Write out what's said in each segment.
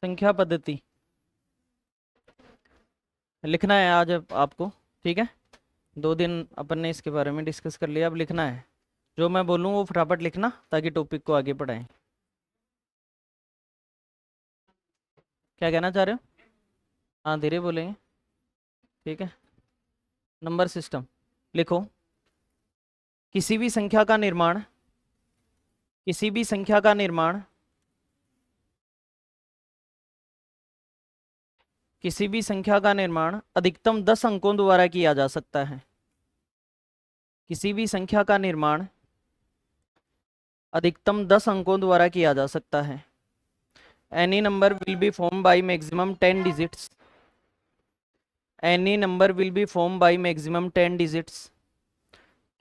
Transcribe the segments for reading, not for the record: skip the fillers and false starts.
संख्या पद्धति लिखना है आज आपको, ठीक है। 2 दिन अपन ने इसके बारे में डिस्कस कर लिया, अब लिखना है। जो मैं बोलूँ वो फटाफट लिखना ताकि टॉपिक को आगे बढ़ाएं। क्या कहना चाह रहे हो? हाँ, धीरे बोलेंगे, ठीक है। नंबर सिस्टम लिखो। किसी भी संख्या का निर्माण, किसी भी संख्या का निर्माण, किसी भी संख्या का निर्माण अधिकतम 10 अंकों द्वारा किया जा सकता है। किसी भी संख्या का निर्माण अधिकतम 10 अंकों द्वारा किया जा सकता है। Any number will be formed by maximum 10 digits. Any number will be formed by maximum 10 digits.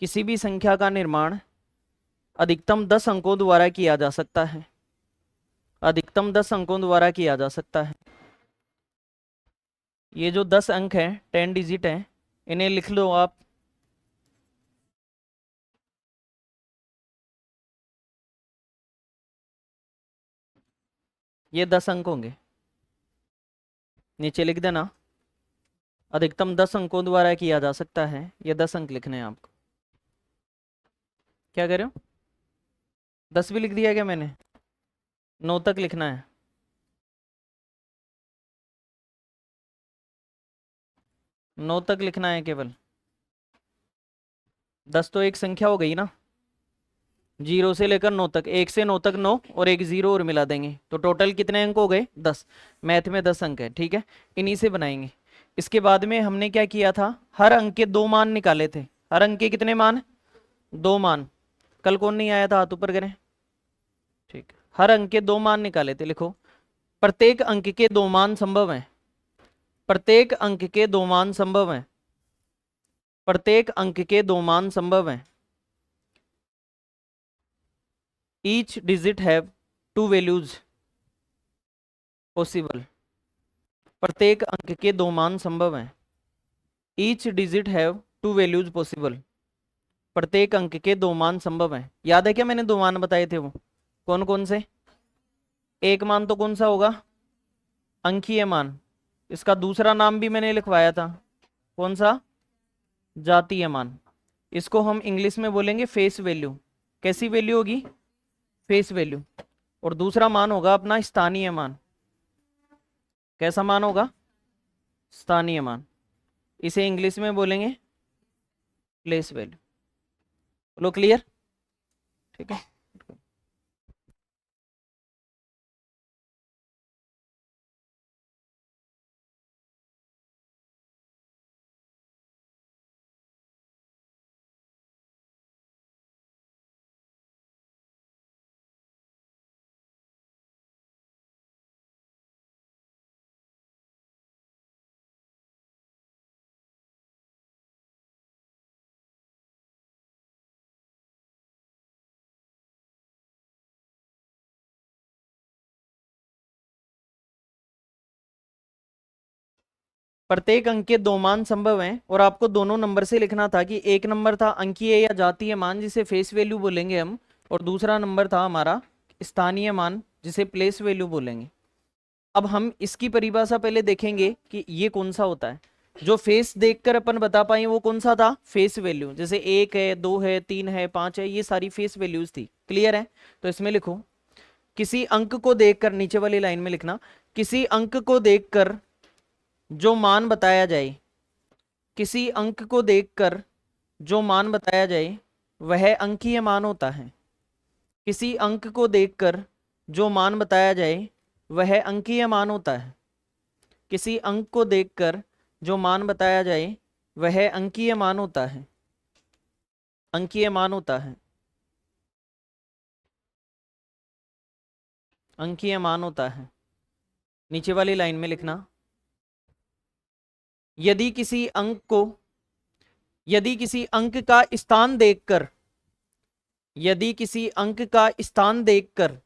किसी भी संख्या का निर्माण अधिकतम 10 अंकों द्वारा किया जा सकता है। अधिकतम 10 अंकों द्वारा किया जा सकता है। ये जो 10 अंक हैं, 10 डिजिट हैं, इन्हें लिख लो आप। ये 10 अंक होंगे, नीचे लिख देना। अधिकतम 10 अंकों द्वारा किया जा सकता है, ये 10 अंक लिखने हैं आपको। क्या कह रहे हो? 10 भी लिख दिया क्या मैंने? 9 तक लिखना है। 9 तक लिखना है केवल। 10 तो एक संख्या हो गई ना, 0 से लेकर 9 तक, 1 से 9 तक 9 और एक 0 और मिला देंगे तो टोटल कितने अंक हो गए? 10। मैथ में 10 अंक है, ठीक है। इन्हीं से बनाएंगे। इसके बाद में हमने क्या किया था, हर अंक के 2 मान निकाले थे। हर अंक के कितने मान? 2 मान। कल कौन नहीं आया था? हाथ ऊपर करें, ठीक। हर अंक के 2 मान निकाले थे। लिखो, प्रत्येक अंक के 2 मान संभव हैं। प्रत्येक अंक के 2 मान संभव हैं। प्रत्येक अंक के 2 मान संभव हैं। Each digit have 2 values possible. प्रत्येक अंक के 2 मान संभव हैं। Each digit have 2 values possible. प्रत्येक अंक के 2 मान संभव हैं। याद है क्या मैंने 2 मान बताए थे? वो कौन कौन से? एक मान तो कौन सा होगा? अंकीय मान। इसका दूसरा नाम भी मैंने लिखवाया था, कौन सा? जातीय मान। इसको हम इंग्लिश में बोलेंगे फेस वैल्यू। कैसी वैल्यू होगी? Face value. और दूसरा मान होगा अपना स्थानीय मान। कैसा मान होगा? स्थानीय मान। इसे इंग्लिश में बोलेंगे प्लेस वैल्यू। बोलो क्लियर, ठीक है। प्रत्येक अंक के 2 मान संभव हैं और आपको दोनों नंबर से लिखना था कि एक नंबर था अंकीय या जातीय मान जिसे फेस वैल्यू बोलेंगे हम, और दूसरा नंबर था हमारा स्थानीय मान जिसे प्लेस वैल्यू बोलेंगे। अब हम इसकी परिभाषा पहले देखेंगे कि ये कौन सा होता है। जो फेस देखकर अपन बता पाए वो कौन सा था? Face value. जैसे 1 है, 2 है, 3 है, 5 है, ये सारी फेस वैल्यूज थी। क्लियर है? तो इसमें लिखो, किसी अंक को देखकर, नीचे वाली लाइन में लिखना, किसी अंक को देखकर जो मान बताया जाए, किसी अंक को देखकर जो मान बताया जाए वह अंकीय मान होता है। किसी अंक को देखकर जो मान बताया जाए वह अंकीय मान होता है। किसी अंक को देखकर जो मान बताया जाए वह अंकीय मान होता है। अंकीय मान होता है। अंकीय मान होता है। नीचे वाली लाइन में लिखना, यदि किसी अंक को, यदि किसी अंक का स्थान देखकर, यदि किसी अंक का स्थान देखकर,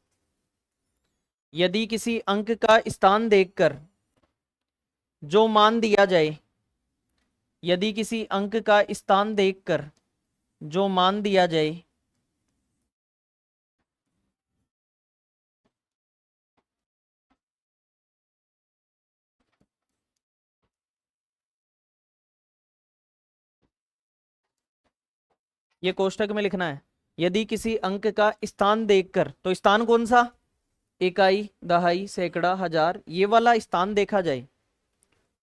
यदि किसी अंक का स्थान देखकर जो मान दिया जाए, यदि किसी अंक का स्थान देखकर जो मान दिया जाए ये कोष्टक में लिखना है। यदि किसी अंक का स्थान देखकर, तो स्थान कौन सा, इकाई, दहाई, सैकड़ा, हजार, ये वाला स्थान देखा जाए,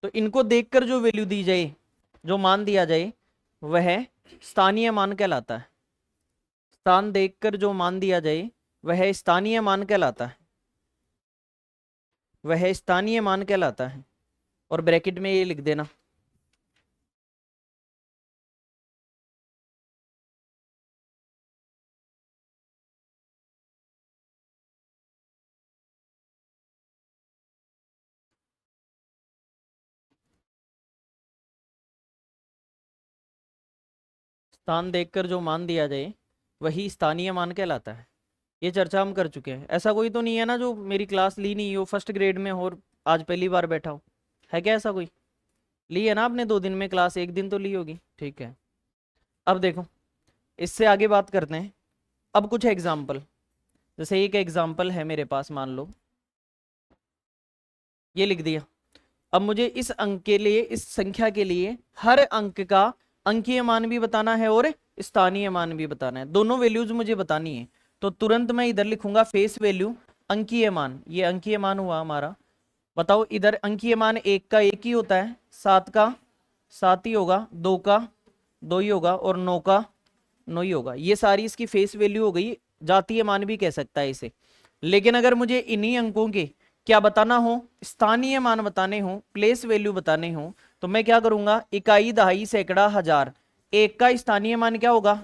तो इनको देखकर जो वैल्यू दी जाए, जो मान दिया जाए, वह स्थानीय मान कहलाता है। स्थान देखकर जो मान दिया जाए वह स्थानीय मान कहलाता है, वह स्थानीय मान कहलाता है। और ब्रैकेट में ये लिख देना। स्थान देखकर जो मान दिया जाए वही स्थानीय मान कहलाता है। ये चर्चा हम कर चुके हैं। ऐसा कोई तो नहीं है ना जो मेरी क्लास ली नहीं हो फर्स्ट ग्रेड में और आज पहली बार बैठा हो, है क्या ऐसा कोई? ली है ना आपने 2 दिन में क्लास, एक दिन तो ली होगी, ठीक है। अब देखो, इससे आगे बात करते हैं। अब कुछ एग्जाम्पल, जैसे एक एग्जाम्पल है मेरे पास, मान लो ये लिख दिया। अब मुझे इस अंक के लिए, इस संख्या के लिए हर अंक का अंकीय मान भी बताना है और स्थानीय मान भी बताना है, दोनों वैल्यूज मुझे बतानी है। तो तुरंत मैं इधर लिखूंगा फेस वैल्यू अंकीय मान, ये अंकीय मान हुआ हमारा। बताओ, इधर अंकीय मान 1 का 1 ही होता है, 7 का 7 ही होगा, 2 का 2 ही होगा और 9 का 9 ही होगा। ये सारी इसकी फेस वैल्यू हो गई, जातीय मान भी कह सकता है इसे। लेकिन अगर मुझे इन्हीं अंकों के क्या बताना हो, स्थानीय मान बताने हो, प्लेस वैल्यू बताने हो, तो मैं क्या करूंगा, इकाई, दहाई, सैकड़ा, हजार, 1 का स्थानीय मान क्या होगा,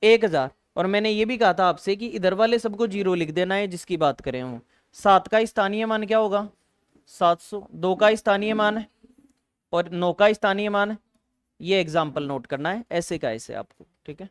1000। और मैंने ये भी कहा था आपसे कि इधर वाले सबको 0 लिख देना है जिसकी बात करें हो। 7 का स्थानीय मान क्या होगा, 700। 2 का स्थानीय मान है और 9 का स्थानीय मान है। ये एग्जाम्पल नोट करना है, ऐसे का ऐसे आपको, ठीक है।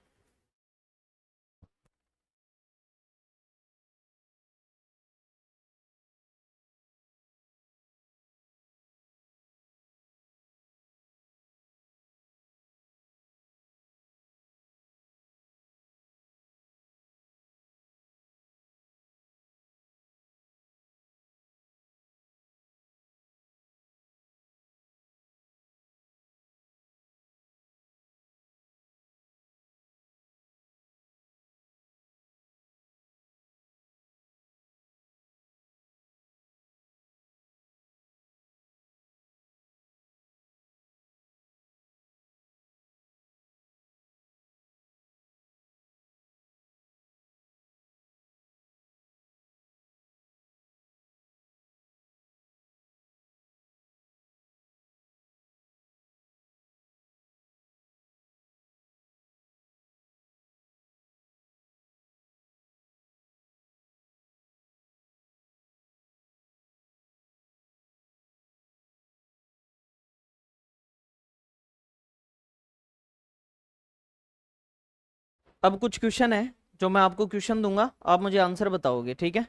अब कुछ क्वेश्चन है जो मैं आपको क्वेश्चन दूंगा, आप मुझे आंसर बताओगे, ठीक है।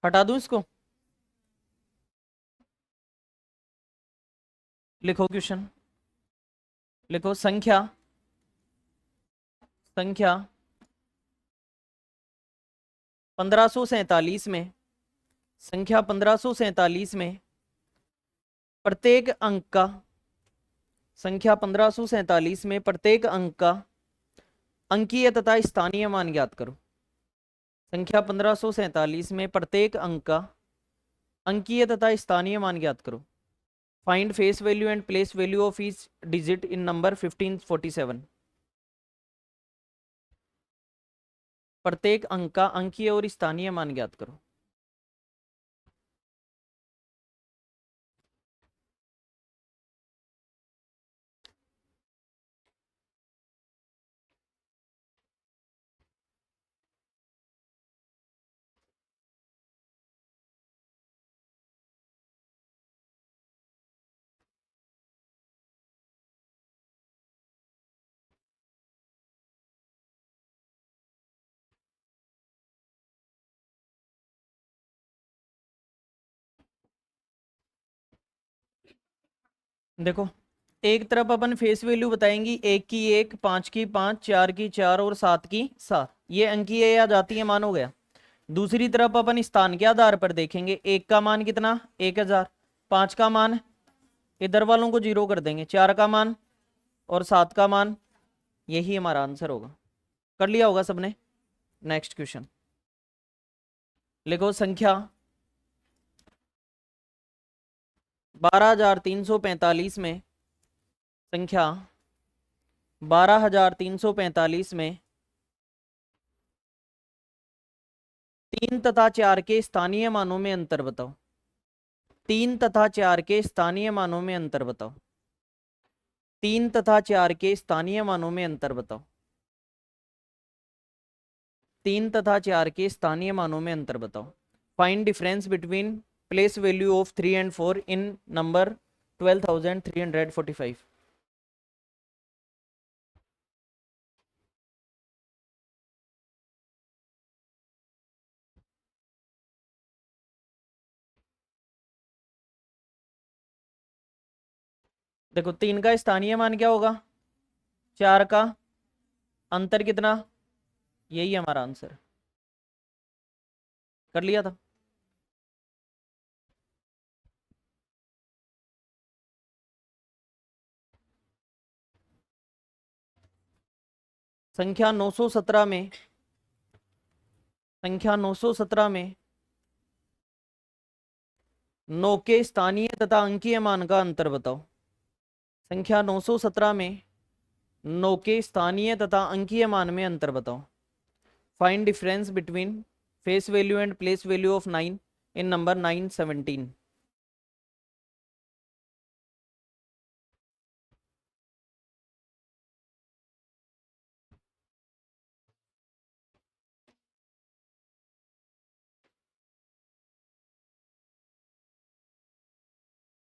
हटा दूं इसको, लिखो क्वेश्चन, लिखो संख्या, संख्या 1547 में, संख्या 1547 में प्रत्येक अंक का, संख्या 1547 में प्रत्येक अंक का अंकीय तथा स्थानीय मान ज्ञात करो। संख्या 1547 में प्रत्येक अंक का अंकीय तथा स्थानीय मान ज्ञात करो। Find face value and place value of each digit in number 1547। प्रत्येक अंक का अंकीय और स्थानीय मान ज्ञात करो। देखो, एक तरफ अपन फेस वैल्यू बताएंगी, 1 की 1, 5 की 5, 4 की 4 और 7 की 7, ये अंकीय या जातीय मान हो गया। दूसरी तरफ अपन स्थान के आधार पर देखेंगे, 1 का मान कितना, 1000, 5 का मान, इधर वालों को 0 कर देंगे, 4 का मान और 7 का मान, यही हमारा आंसर होगा। कर लिया होगा सबने। नेक्स्ट क्वेश्चन लिखो, संख्या 12,345 में, संख्या 12,345 में 3 तथा 4 के स्थानीय मानों में अंतर बताओ। 3 तथा 4 के स्थानीय मानों में अंतर बताओ। 3 तथा 4 के स्थानीय मानों में अंतर बताओ। 3 तथा 4 के स्थानीय मानों में अंतर बताओ। Find difference between place value of 3 and 4 in number 12,345। देखो 3 का स्थानीय मान क्या होगा, 4 का अंतर कितना, यही हमारा आंसर। कर लिया था। संख्या 917 में, संख्या 917 में 9 के स्थानीय तथा अंकीय मान का अंतर बताओ। संख्या 917 में 9 के स्थानीय तथा अंकीय मान में अंतर बताओ। Find difference between face value and place value of 9 in number 917।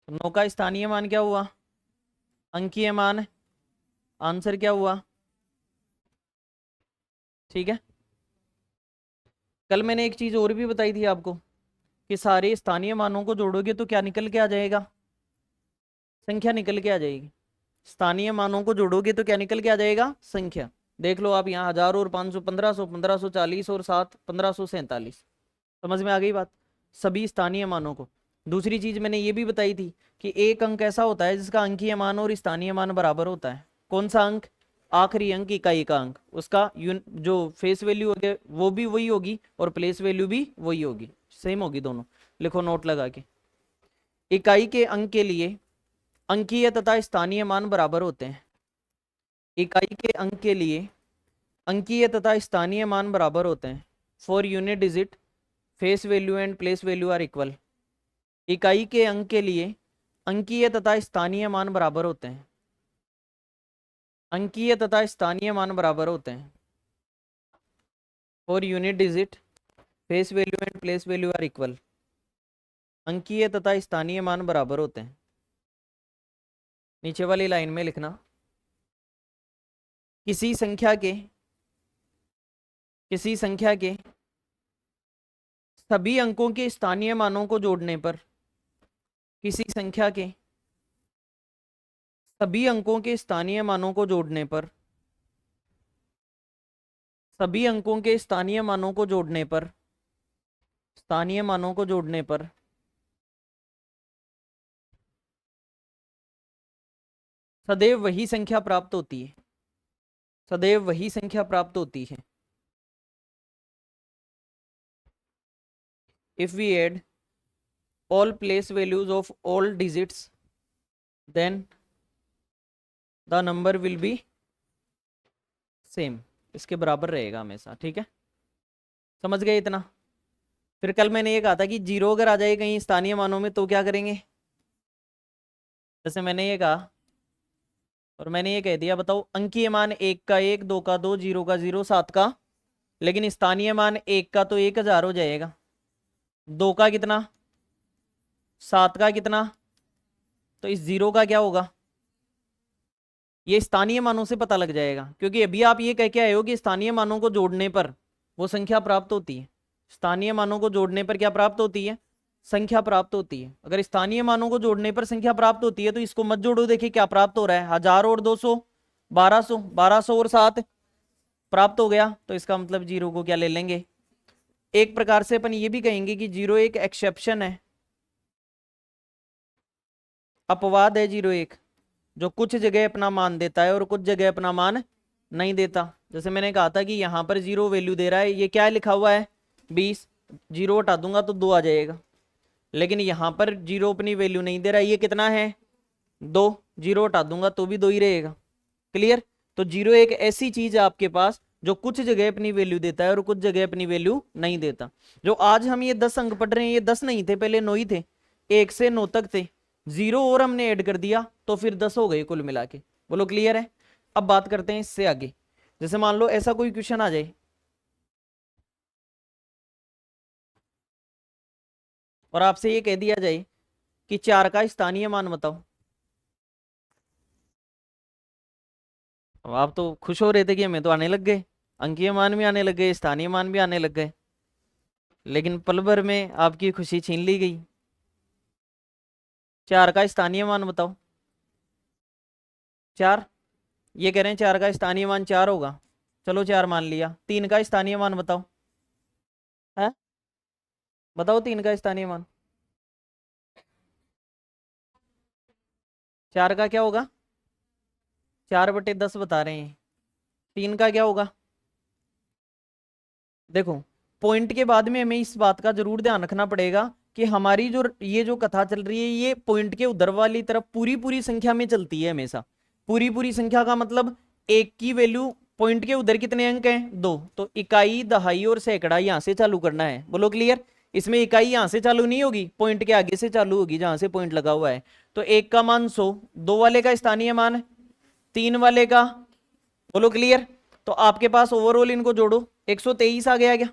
तो 9 का स्थानीय मान क्या हुआ, अंकीय मान, आंसर क्या हुआ। ठीक है। कल मैंने एक चीज और भी बताई थी आपको कि सारे स्थानीय मानों को जोड़ोगे तो क्या निकल के आ जाएगा, संख्या निकल के आ जाएगी। स्थानीय मानों को जोड़ोगे तो क्या निकल के आ जाएगा, संख्या। देख लो आप यहाँ 1000 और 500, 1500, 1540 और 7, 1547। समझ में आ गई बात, सभी स्थानीय मानों को। दूसरी चीज मैंने ये भी बताई थी कि एक अंक ऐसा होता है जिसका अंकीय मान और स्थानीय मान बराबर होता है। कौन सा अंक, आखिरी अंक, इकाई का अंक, उसका जो फेस वैल्यू होगी वो भी वही होगी और प्लेस वैल्यू भी वही होगी, सेम होगी दोनों। लिखो नोट लगा के, इकाई के अंक के लिए अंकीय तथा स्थानीय मान बराबर होते हैं। इकाई के अंक के लिए अंकीय तथा स्थानीय मान बराबर होते हैं। For unit digit face value and place value are equal. इकाई के अंक के लिए अंकीय तथा स्थानीय मान बराबर होते हैं। अंकीय तथा स्थानीय मान बराबर होते हैं। For unit digit face value and place value are equal. अंकीय तथा स्थानीय मान बराबर होते हैं। नीचे वाली लाइन में लिखना, किसी संख्या के सभी अंकों के स्थानीय मानों को जोड़ने पर, किसी संख्या के सभी अंकों के स्थानीय मानों को जोड़ने पर, सभी अंकों के स्थानीय मानों को जोड़ने पर, स्थानीय मानों को जोड़ने पर सदैव वही संख्या प्राप्त होती है। सदैव वही संख्या प्राप्त होती है। If we add all place values of all digits, then the number will be same। इसके बराबर रहेगा हमेशा। ठीक है, समझ गए इतना। फिर कल मैंने ये कहा था कि जीरो अगर आ जाए कहीं स्थानीय मानों में तो क्या करेंगे। जैसे मैंने ये कहा और मैंने ये कह दिया, बताओ अंकीय मान 1 का 1, 2 का 2, 0 का 0, 7 का, लेकिन स्थानीय मान 1 का तो 1000 हो जाएगा, 2 का कितना, 7 का कितना, तो इस 0 का क्या होगा। ये स्थानीय मानों से पता लग जाएगा, क्योंकि अभी आप ये कह के आए हो कि स्थानीय मानों को जोड़ने पर वो संख्या प्राप्त होती है। स्थानीय मानों को जोड़ने पर क्या प्राप्त होती है, संख्या प्राप्त होती है। अगर स्थानीय मानों को जोड़ने पर संख्या प्राप्त होती है तो इसको मत जोड़ो, देखिए क्या प्राप्त हो रहा है, 1000 और 200, 1200, 1200 और 7 प्राप्त हो गया। तो इसका मतलब जीरो को क्या ले लेंगे। एक प्रकार से अपन ये भी कहेंगे कि जीरो एक एक्सेप्शन है, अपवाद है जीरो एक, जो कुछ जगह अपना मान देता है और कुछ जगह अपना मान नहीं देता। जैसे मैंने कहा था कि यहाँ पर 0 वैल्यू दे रहा है, ये क्या लिखा हुआ है 20, 0 हटा दूंगा तो 2 आ जाएगा। लेकिन यहाँ पर 0 अपनी वैल्यू नहीं दे रहा है, ये कितना है 2, 0 हटा दूंगा तो भी 2 ही रहेगा। क्लियर। तो 0 एक ऐसी चीज है आपके पास जो कुछ जगह अपनी वैल्यू देता है और कुछ जगह अपनी वैल्यू नहीं देता। जो आज हम ये 10 अंक पढ़ रहे हैं, ये 10 नहीं थे, पहले 9 ही थे, 1 से 9 तक थे, 0 और हमने ऐड कर दिया तो फिर 10 हो गए कुल मिला के। बोलो क्लियर है। अब बात करते हैं इससे आगे। जैसे मान लो ऐसा कोई क्वेश्चन आ जाए और आपसे ये कह दिया जाए कि 4 का स्थानीय मान बताओ। अब आप तो खुश हो रहे थे कि हमें तो आने लग गए, अंकीय मान भी आने लग गए, स्थानीय मान भी आने लग गए, लेकिन पल भर में आपकी खुशी छीन ली गई। 4 का स्थानीय मान बताओ। 4, ये कह रहे हैं 4 का स्थानीय मान 4 होगा। चलो 4 मान लिया। 3 का स्थानीय मान बताओ। है, बताओ 3 का स्थानीय मान। 4 का क्या होगा, 4/10 बता रहे हैं। 3 का क्या होगा। देखो, पॉइंट के बाद में हमें इस बात का जरूर ध्यान रखना पड़ेगा कि हमारी जो ये जो कथा चल रही है, ये पॉइंट के उधर वाली तरफ पूरी पूरी संख्या में चलती है हमेशा। पूरी पूरी संख्या का मतलब एक की वैल्यू, पॉइंट के उधर कितने अंक हैं 2, तो इकाई, दहाई और सैकड़ा यहां से चालू करना है। बोलो क्लियर। इसमें इकाई यहां से चालू नहीं होगी, पॉइंट के आगे से चालू होगी जहां से पॉइंट लगा हुआ है। तो 1 का मान 100, 2 वाले का स्थानीय मान, 3 वाले का। बोलो क्लियर। तो आपके पास ओवरऑल इनको जोड़ो, 123 आ गया क्या।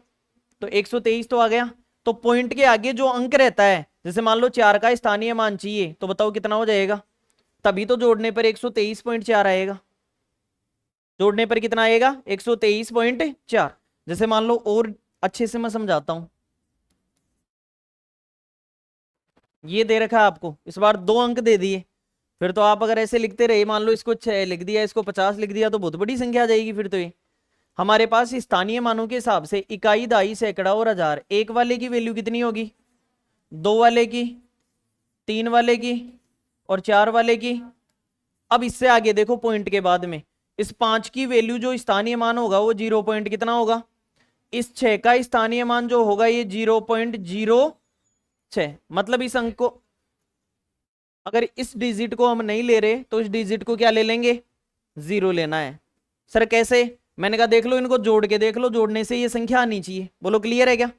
तो 123 तो आ गया। तो पॉइंट के आगे जो अंक रहता है, जैसे मान लो 4 का स्थानीय मान चाहिए, तो बताओ कितना हो जाएगा। तभी तो जोड़ने पर 123.4 आएगा। जोड़ने पर कितना आएगा 123.4। जैसे मान लो और अच्छे से मैं समझाता हूं। ये दे रखा है आपको, इस बार 2 अंक दे दिए, फिर तो आप अगर ऐसे लिखते रहे, मान लो इसको 6 लिख दिया, इसको 50 लिख दिया, तो बहुत बड़ी संख्या आ जाएगी फिर तो ये। हमारे पास स्थानीय मानों के हिसाब से इकाई, दहाई, सैकड़ा और हजार, एक वाले की वैल्यू कितनी होगी, 2 वाले की, 3 वाले की और 4 वाले की। अब इससे आगे देखो, पॉइंट के बाद में इस 5 की वैल्यू जो स्थानीय मान होगा वो 0 पॉइंट कितना होगा। इस 6 का स्थानीय मान जो होगा ये 0.06। मतलब इस अंक को, अगर इस डिजिट को हम नहीं ले रहे तो इस डिजिट को क्या ले लेंगे, 0 लेना है। सर कैसे। मैंने कहा देख लो, इनको जोड़ के देख लो, जोड़ने से ये संख्या आनी चाहिए। बोलो क्लियर है क्या।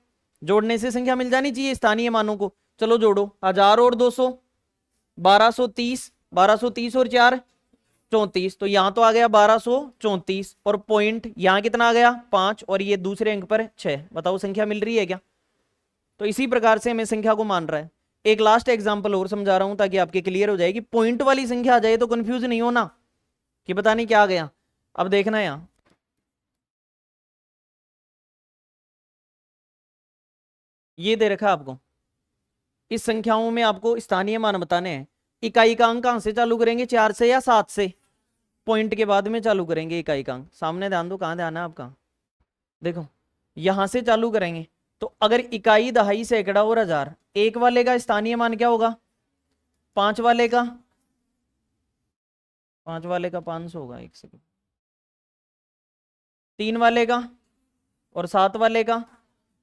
जोड़ने से संख्या मिल जानी चाहिए स्थानीय मानों को। चलो जोड़ो, 1000 और 200, 1230, 1230 और 4, 34। तो यहां तो आ गया 1234, और पॉइंट यहां कितना आ गया 5, और ये दूसरे अंक पर 6। बताओ संख्या मिल रही है क्या। तो इसी प्रकार से हमें संख्या को मान रहा है। एक लास्ट एग्जांपल और समझा रहा हूं ताकि आपके क्लियर हो जाए कि पॉइंट वाली संख्या आ जाए तो कंफ्यूज नहीं होना कि पता नहीं क्या आ गया। अब देखना यहां, ये दे रखा है आपको, इस संख्याओं में आपको स्थानीय मान बताने हैं। इकाई का अंक कहां से चालू करेंगे, 4 से या 7 से। पॉइंट के बाद में चालू करेंगे इकाई का अंक। सामने ध्यान दो, कहां ध्यान है आपका। देखो, यहां से चालू करेंगे। तो अगर इकाई, दहाई, सैकड़ा और हजार, एक वाले का स्थानीय मान क्या होगा, 5 वाले का, 5 वाले का 500 होगा, एक सेकंड, 3 वाले का और 7 वाले का।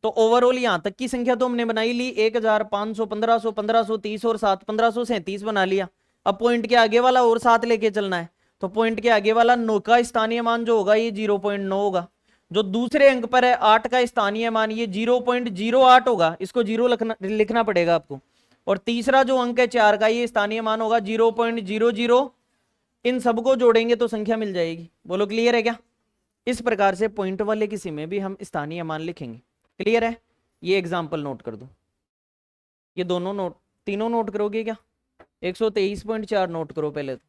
तो ओवरऑल यहां तक की संख्या तो हमने बनाई ली, 1500, 1500, 1530 और 7, 1537 बना लिया। अब पॉइंट के आगे वाला और 7 लेके चलना है। तो पॉइंट के आगे वाला 9 का स्थानीय मान जो होगा ये 0.9 होगा। जो दूसरे अंक पर है 8 का स्थानीय मान, ये 0.08 होगा, इसको 0 लिखना पड़ेगा आपको। और तीसरा जो अंक है 4 का, ये स्थानीय मान होगा 0.00। इन सबको जोड़ेंगे तो संख्या मिल जाएगी। बोलो क्लियर है क्या। इस प्रकार से पॉइंट वाले किसी में भी हम स्थानीय मान लिखेंगे। क्लियर है। ये एग्जाम्पल नोट कर दो, ये दोनों नोट, तीनों नोट करोगे क्या, 123.4 नोट करो पहले तो।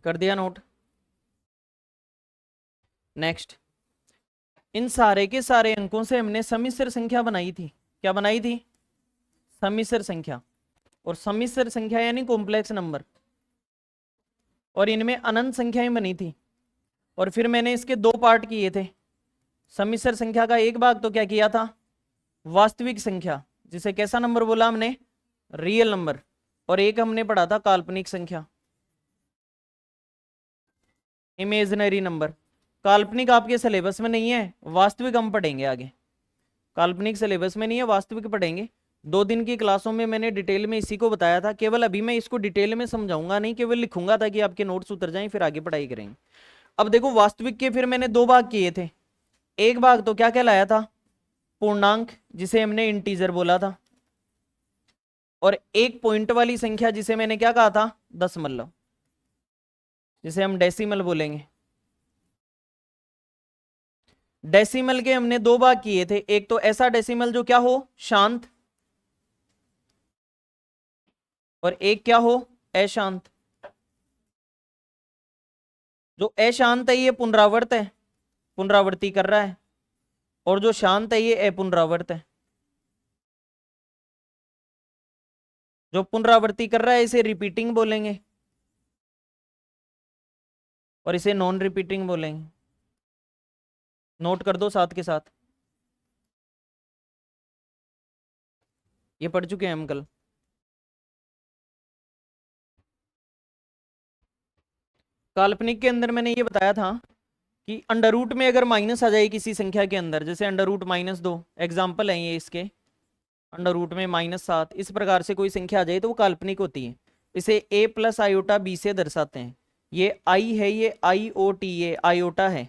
कर दिया नोट। नेक्स्ट, इन सारे के सारे अंकों से हमने सम्मिश्र संख्या बनाई थी। क्या बनाई थी? सम्मिश्र संख्या। और सम्मिश्र संख्या यानी कॉम्प्लेक्स नंबर, और इनमें अनंत संख्याएं बनी थी। और फिर मैंने इसके दो पार्ट किए थे। सम्मिश्र संख्या का एक भाग तो क्या किया था? वास्तविक संख्या, जिसे कैसा नंबर बोला हमने? Real number. और एक हमने पढ़ा था काल्पनिक संख्या, इमेजिनरी नंबर। काल्पनिक आपके सिलेबस में नहीं है, वास्तविक हम पढ़ेंगे आगे। काल्पनिक सिलेबस में नहीं है, वास्तविक पढ़ेंगे। 2 दिन की क्लासों में मैंने डिटेल में इसी को बताया था। केवल अभी मैं इसको डिटेल में समझाऊंगा नहीं, केवल लिखूंगा ताकि आपके नोट्स उतर जाएं, फिर आगे पढ़ाई करेंगे। अब देखो, वास्तविक के फिर मैंने दो भाग किए थे। एक भाग तो क्या कहलाया था? पूर्णांक, जिसे हमने इंटीजर बोला था। और एक पॉइंट वाली संख्या, जिसे मैंने क्या कहा था? दशमलव, जिसे हम डेसिमल बोलेंगे। डेसिमल के हमने दो भाग किए थे। एक तो ऐसा डेसिमल जो क्या हो? शांत। और एक क्या हो? अशांत। जो अशांत है ये पुनरावर्त है, पुनरावृत्ति कर रहा है। और जो शांत है ये अपुनरावर्त है। जो पुनरावृत्ति कर रहा है इसे रिपीटिंग बोलेंगे, और इसे नॉन रिपीटिंग बोलेंगे। नोट कर दो साथ के साथ, ये पढ़ चुके हैं हम कल। काल्पनिक के अंदर मैंने ये बताया था कि अंडर रूट में अगर माइनस आ जाए किसी संख्या के अंदर, जैसे अंडर रूट -2, एग्जाम्पल है ये इसके, अंडर रूट में -7, इस प्रकार से कोई संख्या आ जाए तो वो काल्पनिक होती है। इसे a प्लस आयोटा बी से दर्शाते हैं। ये आई है, ये IOT, ये आयोटा है।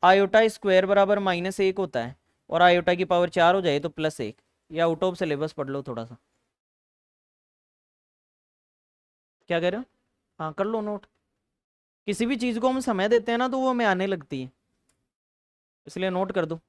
आयोटा स्क्वायर बराबर -1 होता है, और आयोटा की पावर 4 हो जाए तो +1। या आउट ऑफ सिलेबस पढ़ लो थोड़ा सा। क्या कह रहे हो? हाँ कर लो नोट। किसी भी चीज़ को हम समय देते हैं ना तो वो हमें आने लगती है, इसलिए नोट कर दो।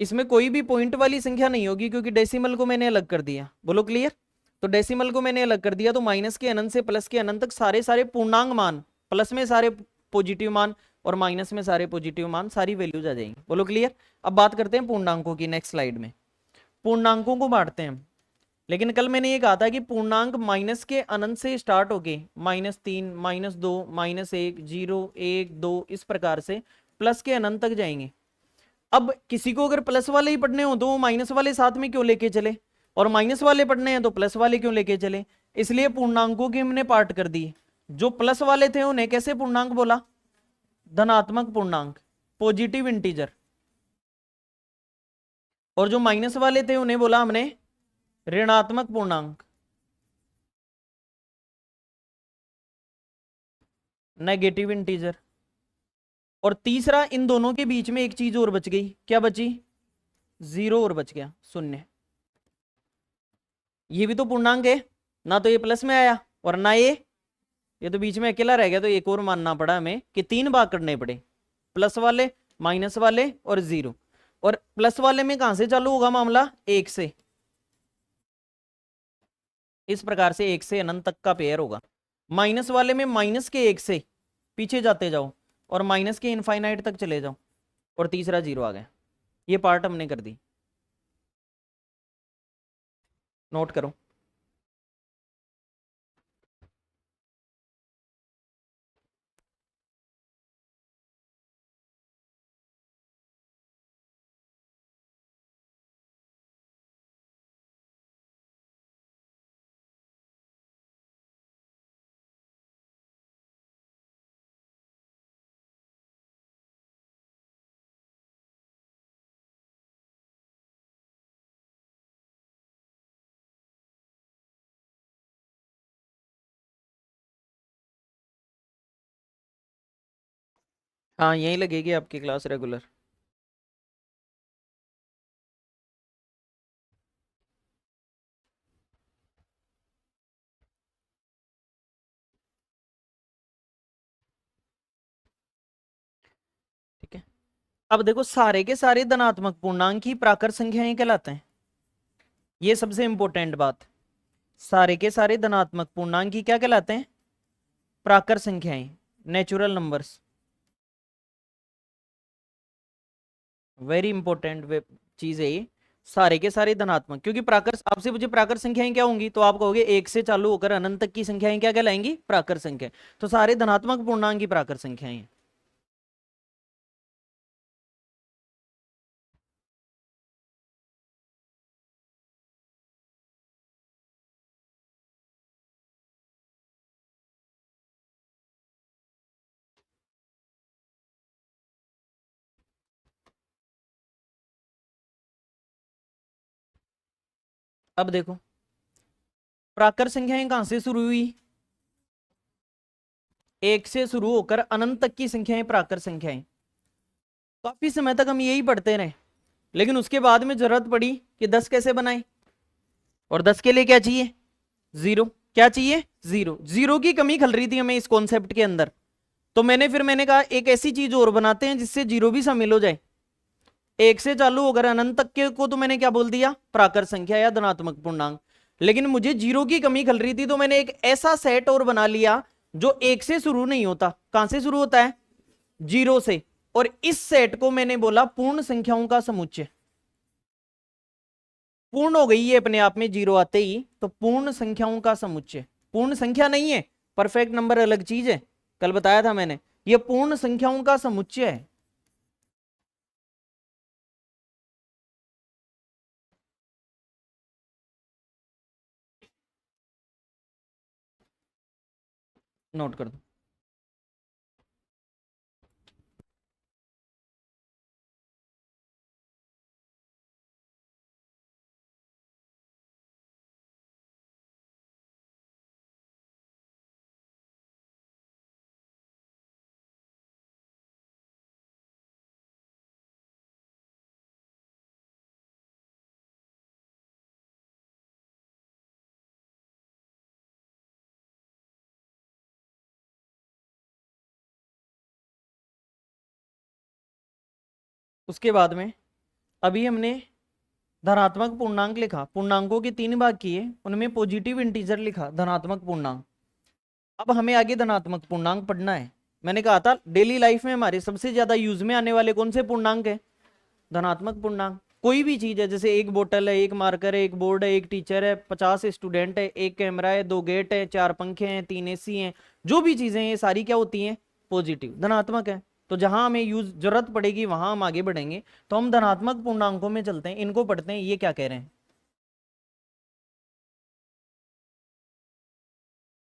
इसमें कोई भी पॉइंट वाली संख्या नहीं होगी, क्योंकि डेसिमल को मैंने अलग कर दिया। बोलो क्लियर? तो डेसिमल को मैंने अलग कर दिया, तो माइनस के अनंत से प्लस के अनंत तक सारे सारे पूर्णांक मान, प्लस में सारे पॉजिटिव मान और माइनस में सारे पॉजिटिव मान, सारी वैल्यूज आ जाएंगी। बोलो क्लियर। अब बात करते हैं पूर्णांकों की नेक्स्ट स्लाइड में। पूर्णांकों को बांटते हैं हम। लेकिन कल मैंने ये कहा था कि पूर्णांक माइनस के अनंत से स्टार्ट होके -3, -2, -1, 0, 1, 2 इस प्रकार से प्लस के अनंत तक जाएंगे। अब किसी को अगर प्लस वाले ही पढ़ने हो तो वो माइनस वाले साथ में क्यों लेके चले, और माइनस वाले पढ़ने हैं तो प्लस वाले क्यों लेके चले। इसलिए पूर्णांकों की हमने पार्ट कर दी। जो प्लस वाले थे उन्हें कैसे पूर्णांक बोला, धनात्मक पूर्णांक, पॉजिटिव इंटीजर। और जो माइनस वाले थे उन्हें बोला हमने ऋणात्मक पूर्णांक, नेगेटिव इंटीजर। और तीसरा, इन दोनों के बीच में एक चीज और बच गई, क्या बची, जीरो और बच गया, शून्य। ये भी तो पूर्णांक है ना, तो ये प्लस में आया और ना ये तो बीच में अकेला रह गया। तो एक और मानना पड़ा हमें कि 3 भाग करने पड़े, प्लस वाले, माइनस वाले और जीरो। और प्लस वाले में कहां से चालू होगा मामला, 1 से। इस प्रकार से 1 से अनंत तक का पेयर होगा। माइनस वाले में माइनस के 1 से पीछे जाते जाओ और माइनस के इनफाइनाइट तक चले जाओ और तीसरा जीरो आ गया। ये पार्ट हमने कर दी, नोट करो। हाँ यही लगेगी आपकी क्लास रेगुलर। ठीक है। अब देखो, सारे के सारे धनात्मक पूर्णांक ही प्राकृत संख्याएं कहलाते हैं। ये सबसे इंपॉर्टेंट बात, सारे के सारे धनात्मक पूर्णांक ही क्या कहलाते हैं, प्राकृत संख्याएं, नेचुरल नंबर्स। वेरी इंपॉर्टेंट चीज है ये, सारे के सारे धनात्मक। क्योंकि प्राकृत, आपसे मुझे प्राकृत संख्याएं क्या होंगी, तो आप कहोगे 1 से चालू होकर अनंत तक की संख्याएं क्या कहलाएंगी, प्राकृत संख्या। तो सारे धनात्मक पूर्णांक की प्राकृत संख्याएं हैं। अब देखो, प्राकृत संख्याएं कहां से शुरू हुई, 1 से शुरू होकर अनंत तक की संख्याएं प्राकृत संख्याएं। काफी समय तक हम यही पढ़ते रहे, लेकिन उसके बाद में जरूरत पड़ी कि 10 कैसे बनाए, और 10 के लिए क्या चाहिए, जीरो। क्या चाहिए, जीरो। जीरो की कमी खल रही थी हमें इस कॉन्सेप्ट के अंदर। तो मैंने कहा एक ऐसी चीज और बनाते हैं जिससे जीरो भी शामिल हो जाए। 1 से चालू होकर अनंत तक के को तो मैंने क्या बोल दिया, प्राकृत संख्या या धनात्मक पूर्णांक। लेकिन मुझे जीरो की कमी खल रही थी, तो मैंने एक ऐसा सेट और बना लिया जो 1 से शुरू नहीं होता। कहां से शुरू होता है, जीरो से। और इस सेट को मैंने बोला पूर्ण संख्याओं का समुच्चय। पूर्ण हो गई ये अपने आप में जीरो आते ही, तो पूर्ण संख्याओं का समुच्चय। पूर्ण संख्या नहीं है, परफेक्ट नंबर अलग चीज है, कल बताया था मैंने। ये पूर्ण संख्याओं का समुच्चय है। नोट कर दो। उसके बाद में अभी हमने धनात्मक पूर्णांक लिखा, पूर्णांकों के 3 भाग किए, उनमें पॉजिटिव इंटीजर लिखा, धनात्मक पूर्णांक। अब हमें आगे धनात्मक पूर्णांक पढ़ना है। मैंने कहा था डेली लाइफ में हमारे सबसे ज्यादा यूज में आने वाले कौन से पूर्णांक है? धनात्मक पूर्णांक। कोई भी चीज है, जैसे एक बोतल है, एक मार्कर है, एक बोर्ड है, एक टीचर है, 50 स्टूडेंट है, एक कैमरा है, 2 गेट है, 4 पंखे हैं, 3 एसी हैं, जो भी चीजें हैं ये सारी क्या होती हैं? पॉजिटिव, धनात्मक है। तो जहां हमें यूज जरूरत पड़ेगी वहां हम आगे बढ़ेंगे। तो हम धनात्मक पूर्णांकों में चलते हैं, इनको पढ़ते हैं, ये क्या कह रहे हैं।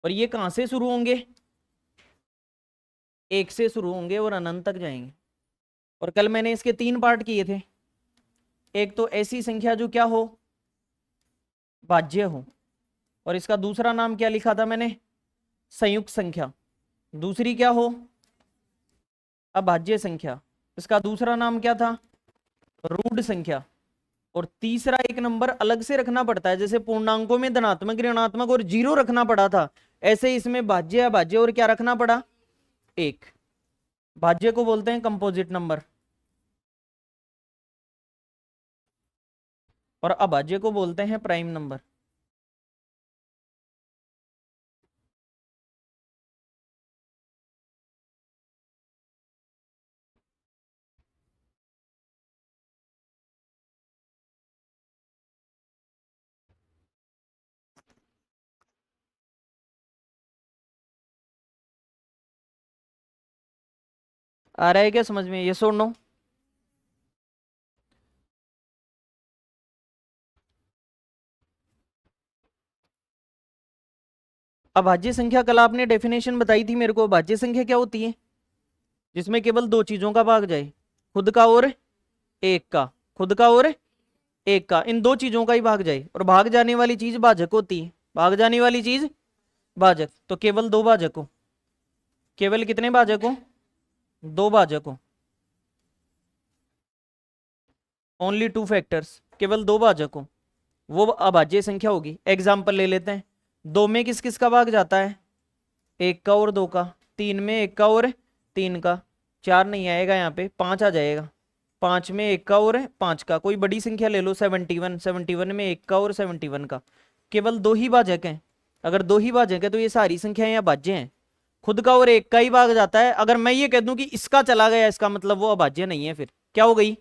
और ये कहां से शुरू होंगे? 1 से शुरू होंगे और अनंत तक जाएंगे। और कल मैंने इसके 3 पार्ट किए थे। एक तो ऐसी संख्या जो क्या हो? भाज्य हो। और इसका दूसरा नाम क्या लिखा था मैंने? संयुक्त संख्या। दूसरी क्या हो? अभाज्य संख्या। इसका दूसरा नाम क्या था? रूढ़ संख्या। और तीसरा एक नंबर अलग से रखना पड़ता है, जैसे पूर्णांकों में धनात्मक, ऋणात्मक और 0 रखना पड़ा था, ऐसे इसमें भाज्य, अभाज्य और क्या रखना पड़ा? 1। भाज्य को बोलते हैं कंपोजिट नंबर और अभाज्य को बोलते हैं प्राइम नंबर। आ रहा है क्या समझ में? ये सुनो, अभाज्य संख्या कल आपने डेफिनेशन बताई थी मेरे को। अभाज्य संख्या क्या होती है? जिसमें केवल 2 चीजों का भाग जाए, खुद का और एक का, खुद का और एक का, इन 2 चीजों का ही भाग जाए। और भाग जाने वाली चीज भाजक होती है, भाग जाने वाली चीज भाजक। तो केवल 2 भाजक हो। केवल कितने भाजक हो? 2 भाजक हो। ओनली 2 फैक्टर्स, केवल 2 भाजक हो, वो अभाज्य संख्या होगी। एग्जाम्पल ले लेते हैं। 2 में किस किस का भाग जाता है? 1 का और 2 का। 3 में 1 का और 3 का। 4 नहीं आएगा यहाँ पे, 5 आ जाएगा। 5 में 1 का और 5 का। कोई बड़ी संख्या ले लो, 71। 71 में 1 का और 71 का। केवल 2 ही भाजक हैं। अगर 2 ही भाजक है तो ये सारी संख्याएं यहाँ भाज्य हैं। खुद का और एक का ही भाग जाता है। अगर मैं ये कह दूं कि इसका चला गया, इसका मतलब वो अभाज्य नहीं है, फिर क्या हो गई?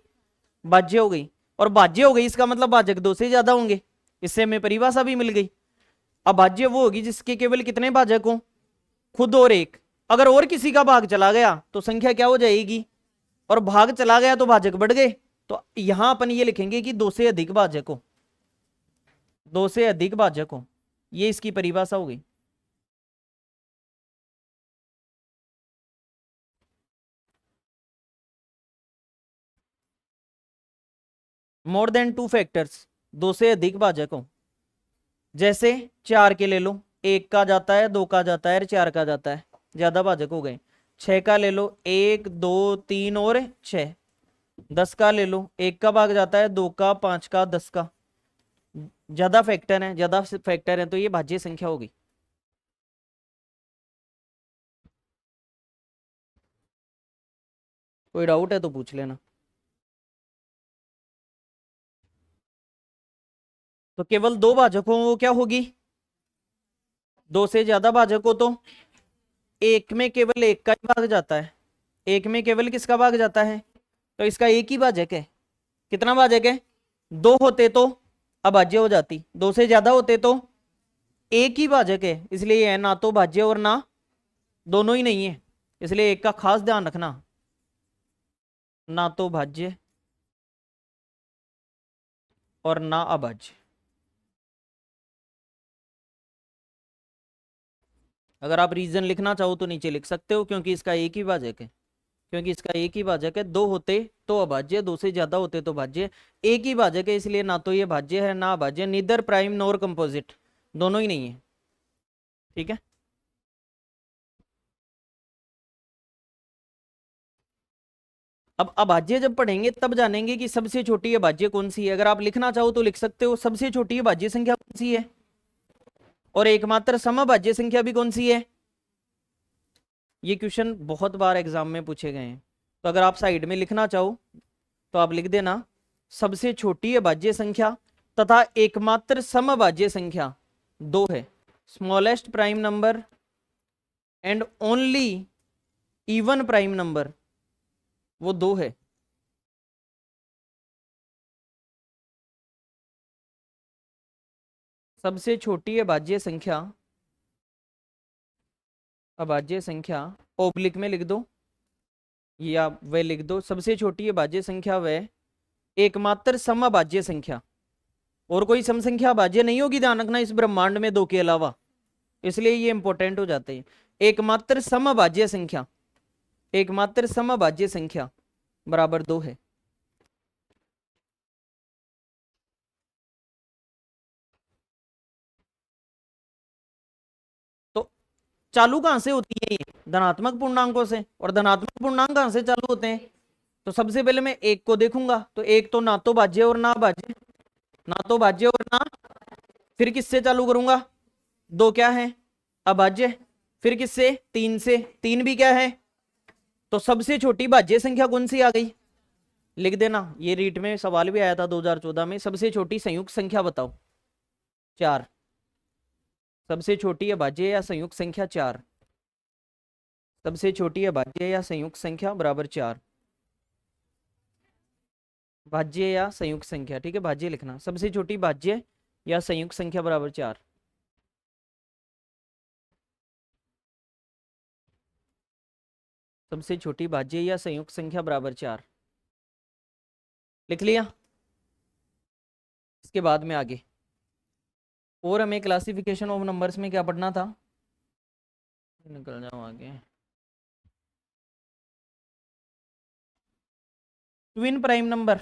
भाज्य हो गई। और भाज्य हो गई इसका मतलब भाजक 2 से ज्यादा होंगे। इससे हमें परिभाषा भी मिल गई। अभाज्य वो होगी जिसके केवल कितने भाजक हो? खुद और एक। अगर और किसी का भाग चला गया तो संख्या क्या हो जाएगी? और भाग चला गया तो भाजक बढ़ गए। तो यहां अपन ये लिखेंगे कि 2 से अधिक भाजक हो, 2 से अधिक भाजक हो। ये इसकी परिभाषा हो गई। मोर देन 2 फैक्टर्स, 2 से अधिक भाजक हो। जैसे 4 के ले लो, 1 का जाता है, 2 का जाता है, 4 का जाता है, ज्यादा भाजक हो गए। 6 का ले लो, 1 2 3 और 6। 10 का ले लो, 1 का भाग जाता है, 2 का, 5 का, 10 का, ज्यादा फैक्टर है, ज्यादा फैक्टर है, तो ये भाज्य संख्या होगी। कोई डाउट है तो पूछ लेना। तो केवल 2 भाजक हो वो क्या होगी? 2 से ज्यादा भाजक हो तो 1 में केवल 1 का ही भाग जाता है। 1 में केवल किसका भाग जाता है? तो इसका एक ही भाजक है। कितना भाजक है? 2 होते तो अभाज्य हो जाती, 2 से ज्यादा होते तो एक ही भाजक है, इसलिए ये है ना तो भाज्य और ना, दोनों ही नहीं है। इसलिए एक का खास ध्यान रखना, ना तो भाज्य और ना अभाज्य। अगर आप रीजन लिखना चाहो तो नीचे लिख सकते हो, क्योंकि इसका एक ही भाजक है। क्योंकि इसका एक ही भाजक है। 2 होते तो अभाज्य, 2 से ज्यादा होते तो भाज्य। एक ही भाजक है, इसलिए ना तो ये भाज्य है ना अभाज्य, नीदर प्राइम नोर कंपोजिट, दोनों ही नहीं है। ठीक है। अब अभाज्य जब पढ़ेंगे तब जानेंगे कि सबसे छोटी अभाज्य कौन सी है। अगर आप लिखना चाहो तो लिख सकते हो, सबसे छोटी अभाज्य संख्या कौन सी है, और एकमात्र समअभाज्य संख्या भी कौन सी है। ये क्वेश्चन बहुत बार एग्जाम में पूछे गए हैं। तो अगर आप साइड में लिखना चाहो तो आप लिख देना सबसे छोटी अभाज्य संख्या तथा एकमात्र समभाज्य संख्या 2 है। Smallest prime number and only even prime number वो 2 है। सबसे छोटी अभाज्य संख्या ओब्लिक में लिख दो या वह लिख दो, सबसे छोटी अभाज्य संख्या वह एकमात्र समभाज्य संख्या, और कोई सम संख्या अभाज्य नहीं होगी, ध्यान रखना इस ब्रह्मांड में 2 के अलावा, इसलिए ये इंपॉर्टेंट हो जाते हैं। एकमात्र समभाज्य संख्या, एकमात्र समभाज्य संख्या बराबर 2 है। तो चालू कहां से होती है ये? धनात्मक पूर्णांकों से। और धनात्मक पूर्णांक कहां से चालू होते हैं? तो सबसे पहले मैं एक को देखूंगा, तो एक तो ना तो भाज्य और ना भाज्य, ना तो भाज्य और ना, फिर किससे चालू करूंगा? 2 क्या है? अभाज्य। फिर किससे? 3 से, 3 भी क्या है? तो सबसे छोटी भाज्य संख्या कौन सी आ गई? लिख देना, ये रीट में सवाल भी आया था 2014 में, सबसे छोटी संयुक्त संख्या बताओ। 4। सबसे छोटी अभाज्य या संयुक्त संख्या 4। सबसे छोटी अभाज्य या संयुक्त संख्या बराबर 4। भाज्य या संयुक्त संख्या, ठीक है, भाज्य लिखना। सबसे छोटी भाज्य या संयुक्त संख्या बराबर 4। सबसे छोटी भाज्य या संयुक्त संख्या बराबर 4। लिख लिया? इसके बाद में आगे और हमें क्लासिफिकेशन ऑफ नंबर्स में क्या पढ़ना था? निकल जाओ आगे। ट्विन प्राइम नंबर,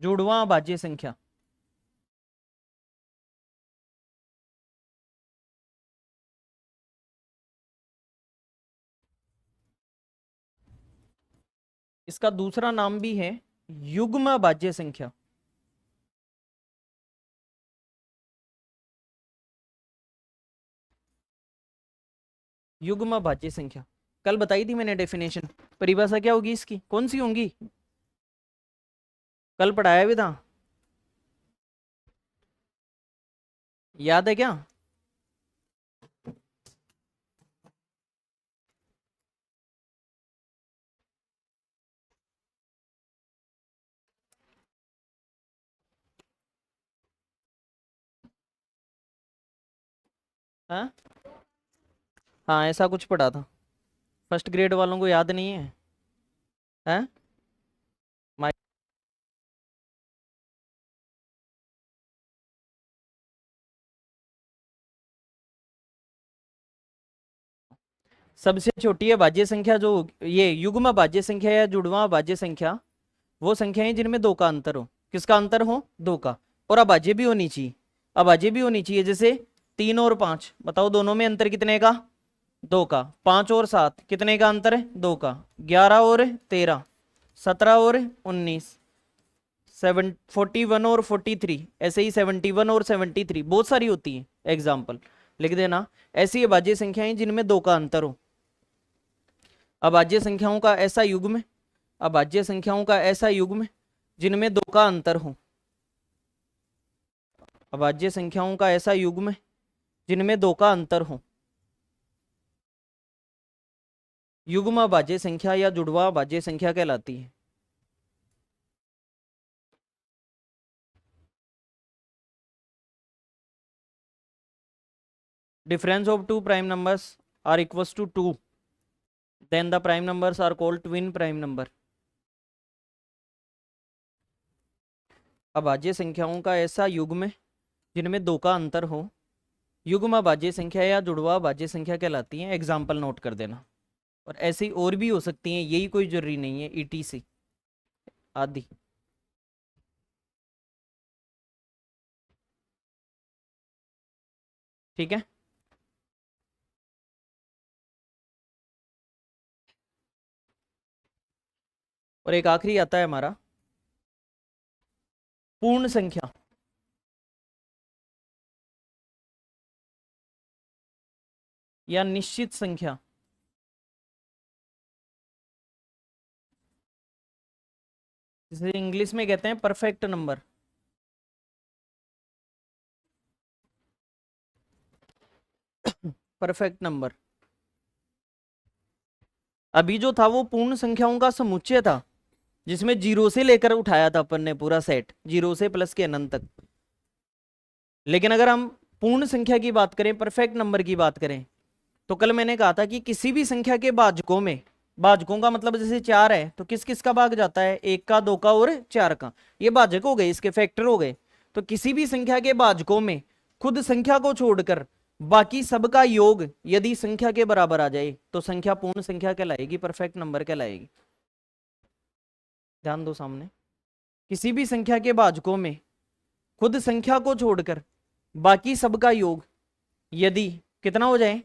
जुड़वा भाज्य संख्या। इसका दूसरा नाम भी है युग्म भाज्य संख्या। युग्म भाज्य संख्या कल बताई थी मैंने डेफिनेशन। परिभाषा क्या होगी इसकी, कौन सी होंगी? कल पढ़ाया भी था, याद है क्या? हाँ हाँ, ऐसा कुछ पढ़ा था। फर्स्ट ग्रेड वालों को याद नहीं है? हैं? सबसे छोटी है भाज्य संख्या जो, ये युग्म भाज्य संख्या या जुड़वा भाज्य संख्या, वो संख्याएं जिनमें 2 का अंतर हो। किसका अंतर हो? 2 का। और अभाज्य भी होनी चाहिए, अभाज्य भी होनी चाहिए। जैसे 3 और 5, बताओ दोनों में अंतर कितने का? 2 का। 5 और 7 कितने का अंतर है? 2 का। 11 और 13, 17 और 19, 41 और 43, ऐसे ही 71 और 73, बहुत सारी होती है एग्जाम्पल, लिख देना। ऐसी अभाज्य संख्याएं जिनमें 2 का अंतर हो। अभाज्य संख्याओं का ऐसा युग्म, अभाज्य संख्याओं का ऐसा युग्म जिनमें 2 का अंतर हो। अभाज्य संख्याओं का ऐसा युग्म जिनमें 2 का अंतर हो, युग्म अभाज्य संख्या या जुड़वा अभाज्य संख्या कहलाती है। Difference of two prime numbers are equals to 2, then the prime numbers are called twin prime number. अभाज्य संख्याओं का ऐसा युग्म जिनमें 2 का अंतर हो, युग्म अभाज्य संख्या या जुड़वा अभाज्य संख्या कहलाती है। एग्जाम्पल नोट कर देना। और ऐसी और भी हो सकती हैं, यही कोई जरूरी नहीं है, ईटीसी आदि। ठीक है। और एक आखिरी आता है हमारा पूर्ण संख्या या निश्चित संख्या। जिसे इंग्लिश में कहते हैं परफेक्ट नंबर। Perfect number. अभी जो था वो पूर्ण संख्याओं का समुच्चय था, जिसमें जीरो से लेकर उठाया था अपन ने पूरा सेट, जीरो से प्लस के अनंत तक। लेकिन अगर हम पूर्ण संख्या की बात करें, परफेक्ट नंबर की बात करें, तो कल मैंने कहा था कि किसी भी संख्या के भाजकों में, भाजकों का मतलब जैसे 4 है तो किस किस का भाग जाता है, 1 का, 2 का और 4 का। ये भाजक हो गए, इसके फैक्टर हो गए। तो किसी भी संख्या के भाजकों में खुद संख्या को छोड़कर बाकी सबका योग यदि संख्या के बराबर आ जाए तो संख्या पूर्ण संख्या कहलाएगी, परफेक्ट नंबर कहलाएगी। ध्यान दो सामने, किसी भी संख्या के भाजकों में खुद संख्या को छोड़कर बाकी सबका योग यदि कितना हो जाए,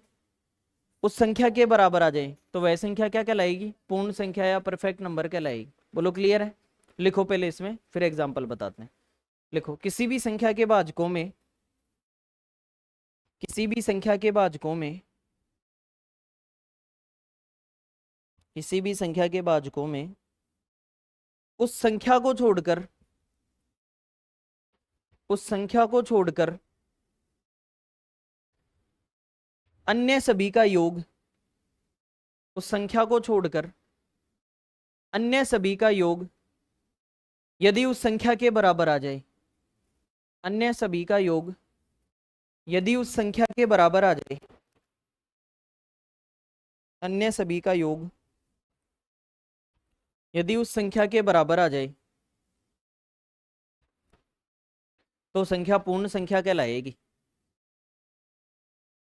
उस संख्या के बराबर आ जाए, तो वह संख्या क्या कहलाएगी, पूर्ण संख्या या परफेक्ट नंबर कहलाएगी। बोलो क्लियर है? लिखो पहले इसमें, फिर एग्जांपल बताते हैं। लिखो, किसी भी संख्या के भाजकों में, किसी भी संख्या के भाजकों में, किसी भी संख्या के भाजकों में उस संख्या को छोड़कर, उस संख्या को छोड़कर अन्य सभी का योग, उस संख्या को छोड़कर अन्य सभी का योग यदि उस संख्या के बराबर आ जाए, अन्य सभी का योग यदि उस संख्या के बराबर आ जाए, अन्य सभी का योग यदि उस संख्या के बराबर आ जाए तो संख्या पूर्ण संख्या कहलाएगी,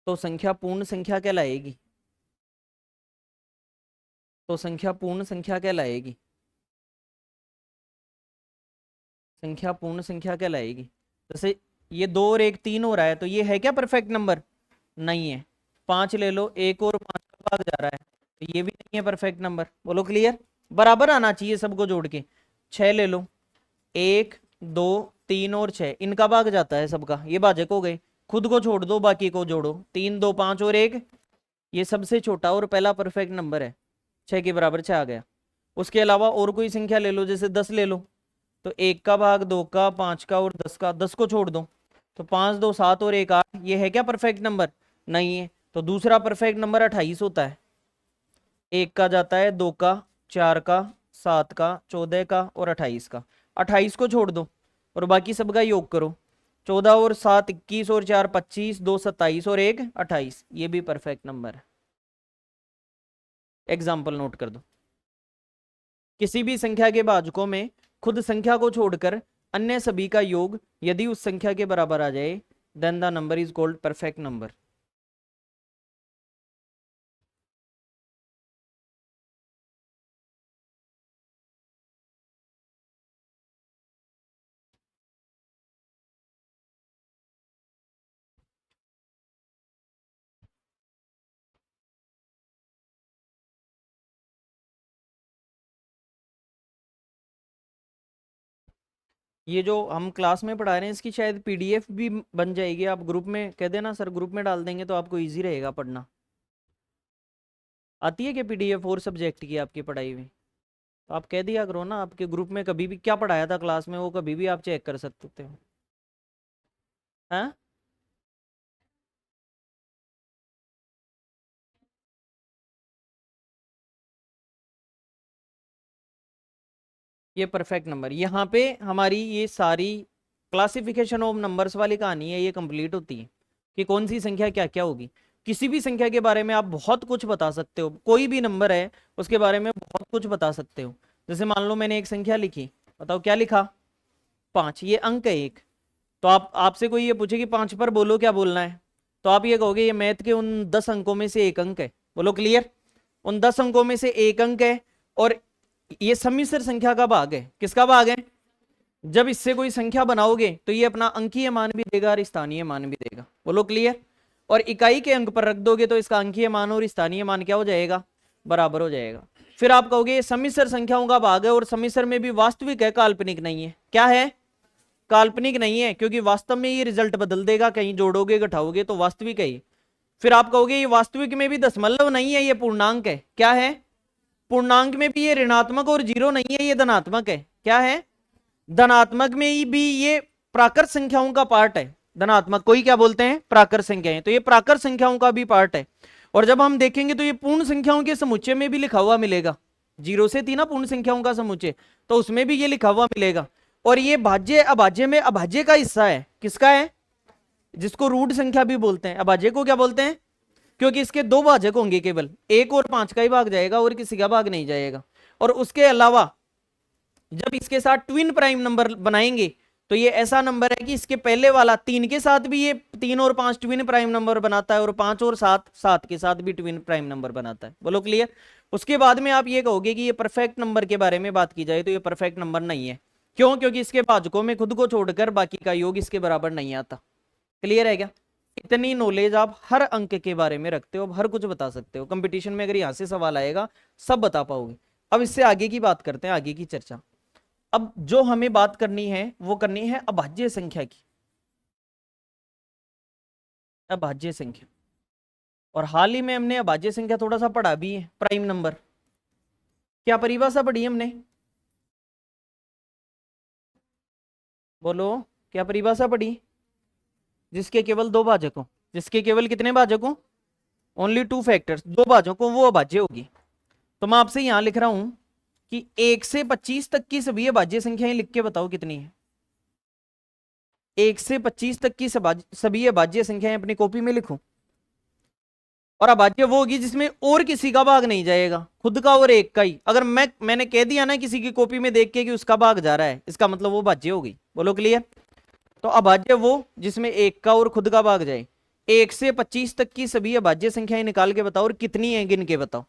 तो संख्या पूर्ण संख्या कहलाएगी, तो संख्या पूर्ण संख्या कहलाएगी, संख्या पूर्ण संख्या कहलाएगी। जैसे ये 2 और 1 3 हो रहा है, तो ये है क्या परफेक्ट नंबर? नहीं है। 5 ले लो, 1 और 5 का भाग जा रहा है, तो ये भी नहीं है परफेक्ट नंबर। बोलो क्लियर? बराबर आना चाहिए सबको जोड़ के। 6 ले लो, 1 2 3 और 6, इनका भाग जाता है सबका, ये भाजक हो गए। खुद को छोड़ दो, बाकी को जोड़ो, 3 2 5 और 1, ये सबसे छोटा और पहला परफेक्ट नंबर है, 6 के बराबर 6 आ गया। उसके अलावा और कोई संख्या ले लो, जैसे 10 ले लो, तो 1 का भाग, 2 का, 5 का और 10 का, 10 को छोड़ दो, तो 5 2 7 और 1 8, ये है क्या परफेक्ट नंबर? नहीं है। तो दूसरा परफेक्ट नंबर 28 होता है। 1 का जाता है, 2 का, 4 का, 7 का, 14 का और 28 का। 28 को छोड़ दो और बाकी सबका योग करो, 14 और 7 21 और 4 25, 2 27 और 1 28, ये भी परफेक्ट नंबर है। एग्जाम्पल नोट कर दो, किसी भी संख्या के भाजकों में खुद संख्या को छोड़कर अन्य सभी का योग यदि उस संख्या के बराबर आ जाए, then the number is called perfect number. ये जो हम क्लास में पढ़ा रहे हैं इसकी शायद पीडीएफ भी बन जाएगी, आप ग्रुप में कह देना सर, ग्रुप में डाल देंगे तो आपको इजी रहेगा पढ़ना। आती है क्या पीडीएफ और सब्जेक्ट की आपकी पढ़ाई में? तो आप कह दिया करो ना, आपके ग्रुप में कभी भी क्या पढ़ाया था क्लास में वो कभी भी आप चेक कर सकते हो। हाँ, ये परफेक्ट नंबर, यहाँ पे हमारी ये सारी क्लासिफिकेशन ऑफ नंबर्स वाली कहानी है, ये कंप्लीट होती है कि कौन सी संख्या क्या क्या होगी। किसी भी संख्या के बारे में आप बहुत कुछ बता सकते हो, कोई भी नंबर है उसके बारे में बहुत कुछ बता सकते हो। जैसे मान लो मैंने एक संख्या लिखी, बताओ क्या लिखा, 5, ये अंक है एक। तो आप आपसे कोई ये पूछे कि 5 पर बोलो, क्या बोलना है, तो आप ये कहोगे ये मैथ के उन 10 अंकों में से एक अंक है। बोलो क्लियर? उन 10 अंकों में से एक अंक है, और ये सम्मिश्र संख्या का भाग है। किसका भाग है? जब इससे कोई संख्या बनाओगे तो ये अपना अंकीय मान भी देगा और स्थानीय मान भी देगा। बोलो क्लियर? और इकाई के अंक पर रख दोगे तो इसका अंकीय मान और स्थानीय मान क्या हो जाएगा? बराबर हो जाएगा। फिर आप कहोगे ये सम्मिश्र संख्याओं का भाग है, और सम्मिश्र में भी वास्तविक है, काल्पनिक नहीं है। क्या है? काल्पनिक नहीं है, क्योंकि वास्तव में ये रिजल्ट बदल देगा, कहीं जोड़ोगे घटाओगे तो वास्तविक है ये। फिर आप कहोगे ये वास्तविक में भी दशमलव नहीं है, ये पूर्णांक है। क्या है? पूर्णांक में भी ये ऋणात्मक और जीरो नहीं है, ये धनात्मक है। क्या है, धनात्मक में ही भी ये प्राकृत संख्याओं का पार्ट है। धनात्मक को ही क्या बोलते हैं, प्राकृत संख्याएं, तो ये प्राकृत संख्याओं का भी पार्ट है। और जब हम देखेंगे तो ये पूर्ण संख्याओं के समुच्चय में भी लिखा हुआ मिलेगा। जीरो से थी ना पूर्ण संख्याओं का समुच्चय, तो उसमें भी ये लिखा हुआ मिलेगा। और ये भाज्य अभाज्य में अभाज्य का हिस्सा है, किसका है, जिसको रूढ़ संख्या भी बोलते हैं, अभाज्य को क्या बोलते हैं, क्योंकि इसके दो भाजक होंगे, केवल एक और पांच का ही भाग जाएगा और किसी का भाग नहीं जाएगा। और उसके अलावा जब इसके साथ ट्विन प्राइम नंबर बनाएंगे तो ये ऐसा नंबर है कि इसके पहले वाला तीन के साथ भी ये तीन और पांच ट्विन प्राइम नंबर बनाता है, और पांच और सात सात के साथ भी ट्विन प्राइम नंबर बनाता है। बोलो क्लियर। उसके बाद में आप ये कहोगे कि ये परफेक्ट नंबर के बारे में बात की जाए तो ये परफेक्ट नंबर नहीं है। क्यों, क्योंकि इसके भाजकों में खुद को छोड़कर बाकी का योग इसके बराबर नहीं आता। क्लियर है क्या। इतनी नॉलेज आप हर अंक के बारे में रखते हो, हर कुछ बता सकते हो। कंपटीशन में अगर यहां से सवाल आएगा सब बता पाओगे। अब इससे आगे की बात करते हैं, आगे की चर्चा। अब जो हमें बात करनी है वो करनी है अभाज्य संख्या की, अभाज्य संख्या। और हाल ही में हमने अभाज्य संख्या थोड़ा सा पढ़ा भी है, प्राइम नंबर। क्या परिभाषा पढ़ी हमने, बोलो, क्या परिभाषा पढ़ी, जिसके केवल दो भाजक हो, जिसके केवल कितने भाजक हो, ओनली टू फैक्टर्स, दो भाजक हो, वो अभाज्य होगी। तो मैं आपसे यहां लिख रहा हूं कि 1 से 25 तक की सभी अभाज्य संख्याएं लिख के बताओ कितनी है। 1 से 25 तक की सभी अभाज्य संख्याएं अपनी कॉपी में लिखो। और अभाज्य वो होगी जिसमें और किसी का भाग नहीं जाएगा, खुद का और एक का ही। अगर मैंने कह दिया ना किसी की कॉपी में देख के कि उसका भाग जा रहा है, इसका मतलब वो भाज्य हो गई। बोलो क्लियर। तो अभाज्य वो जिसमें एक का और खुद का भाग जाए। 1 से 25 तक की सभी अभाज्य संख्याएं निकाल के बताओ, और कितनी है गिन के बताओ।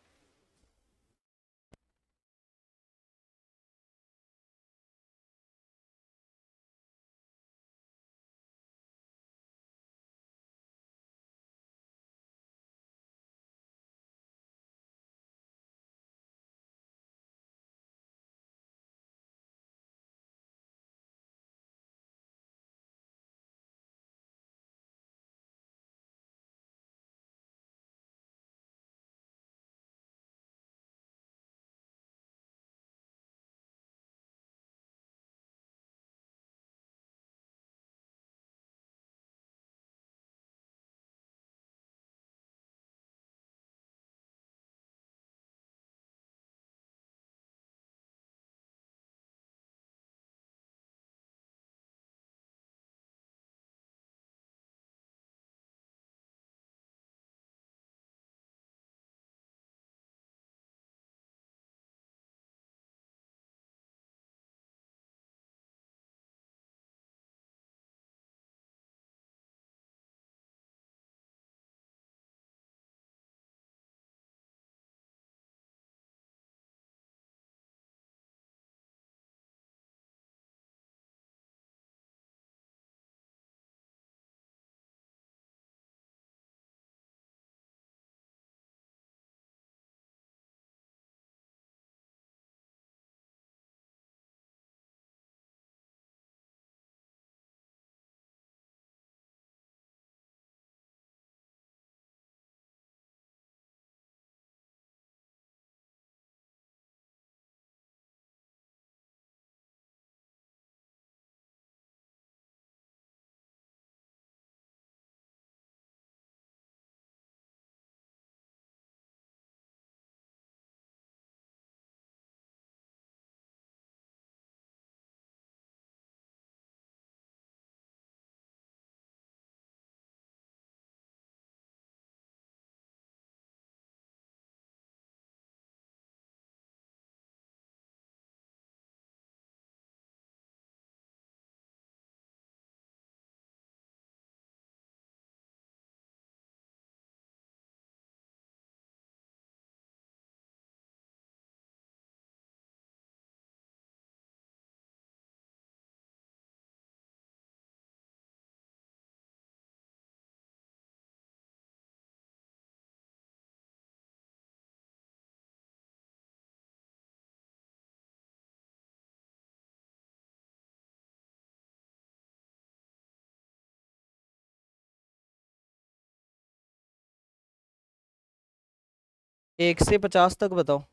एक से 50 तक बताओ।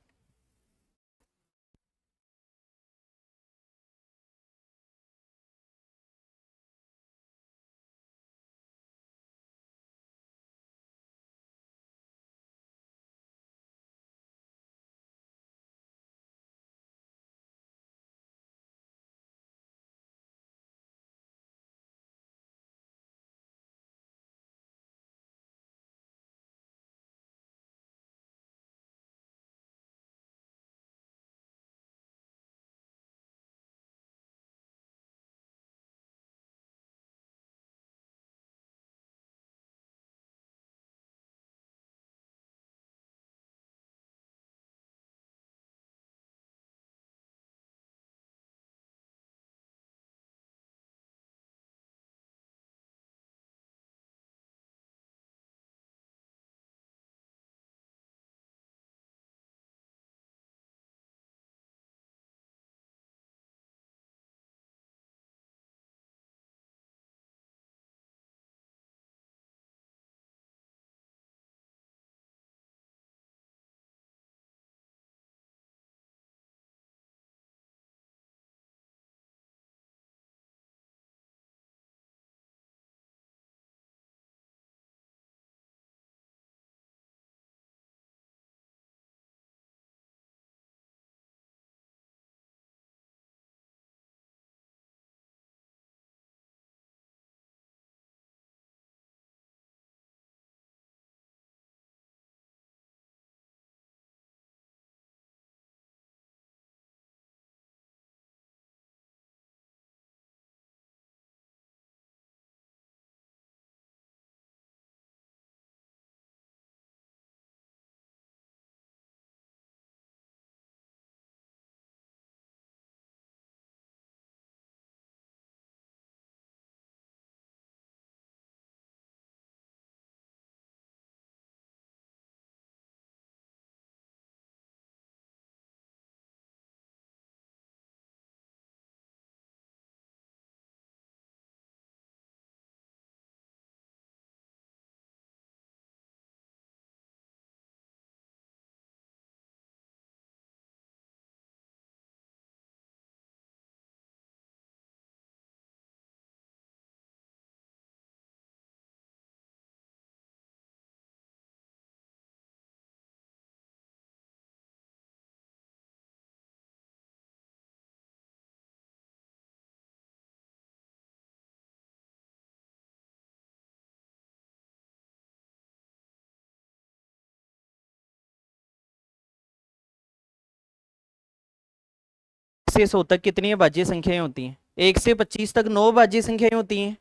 से 100 तक कितनी भाज्य संख्याएं होती हैं? 1 से 25 तक 9 भाज्य संख्याएं होती हैं,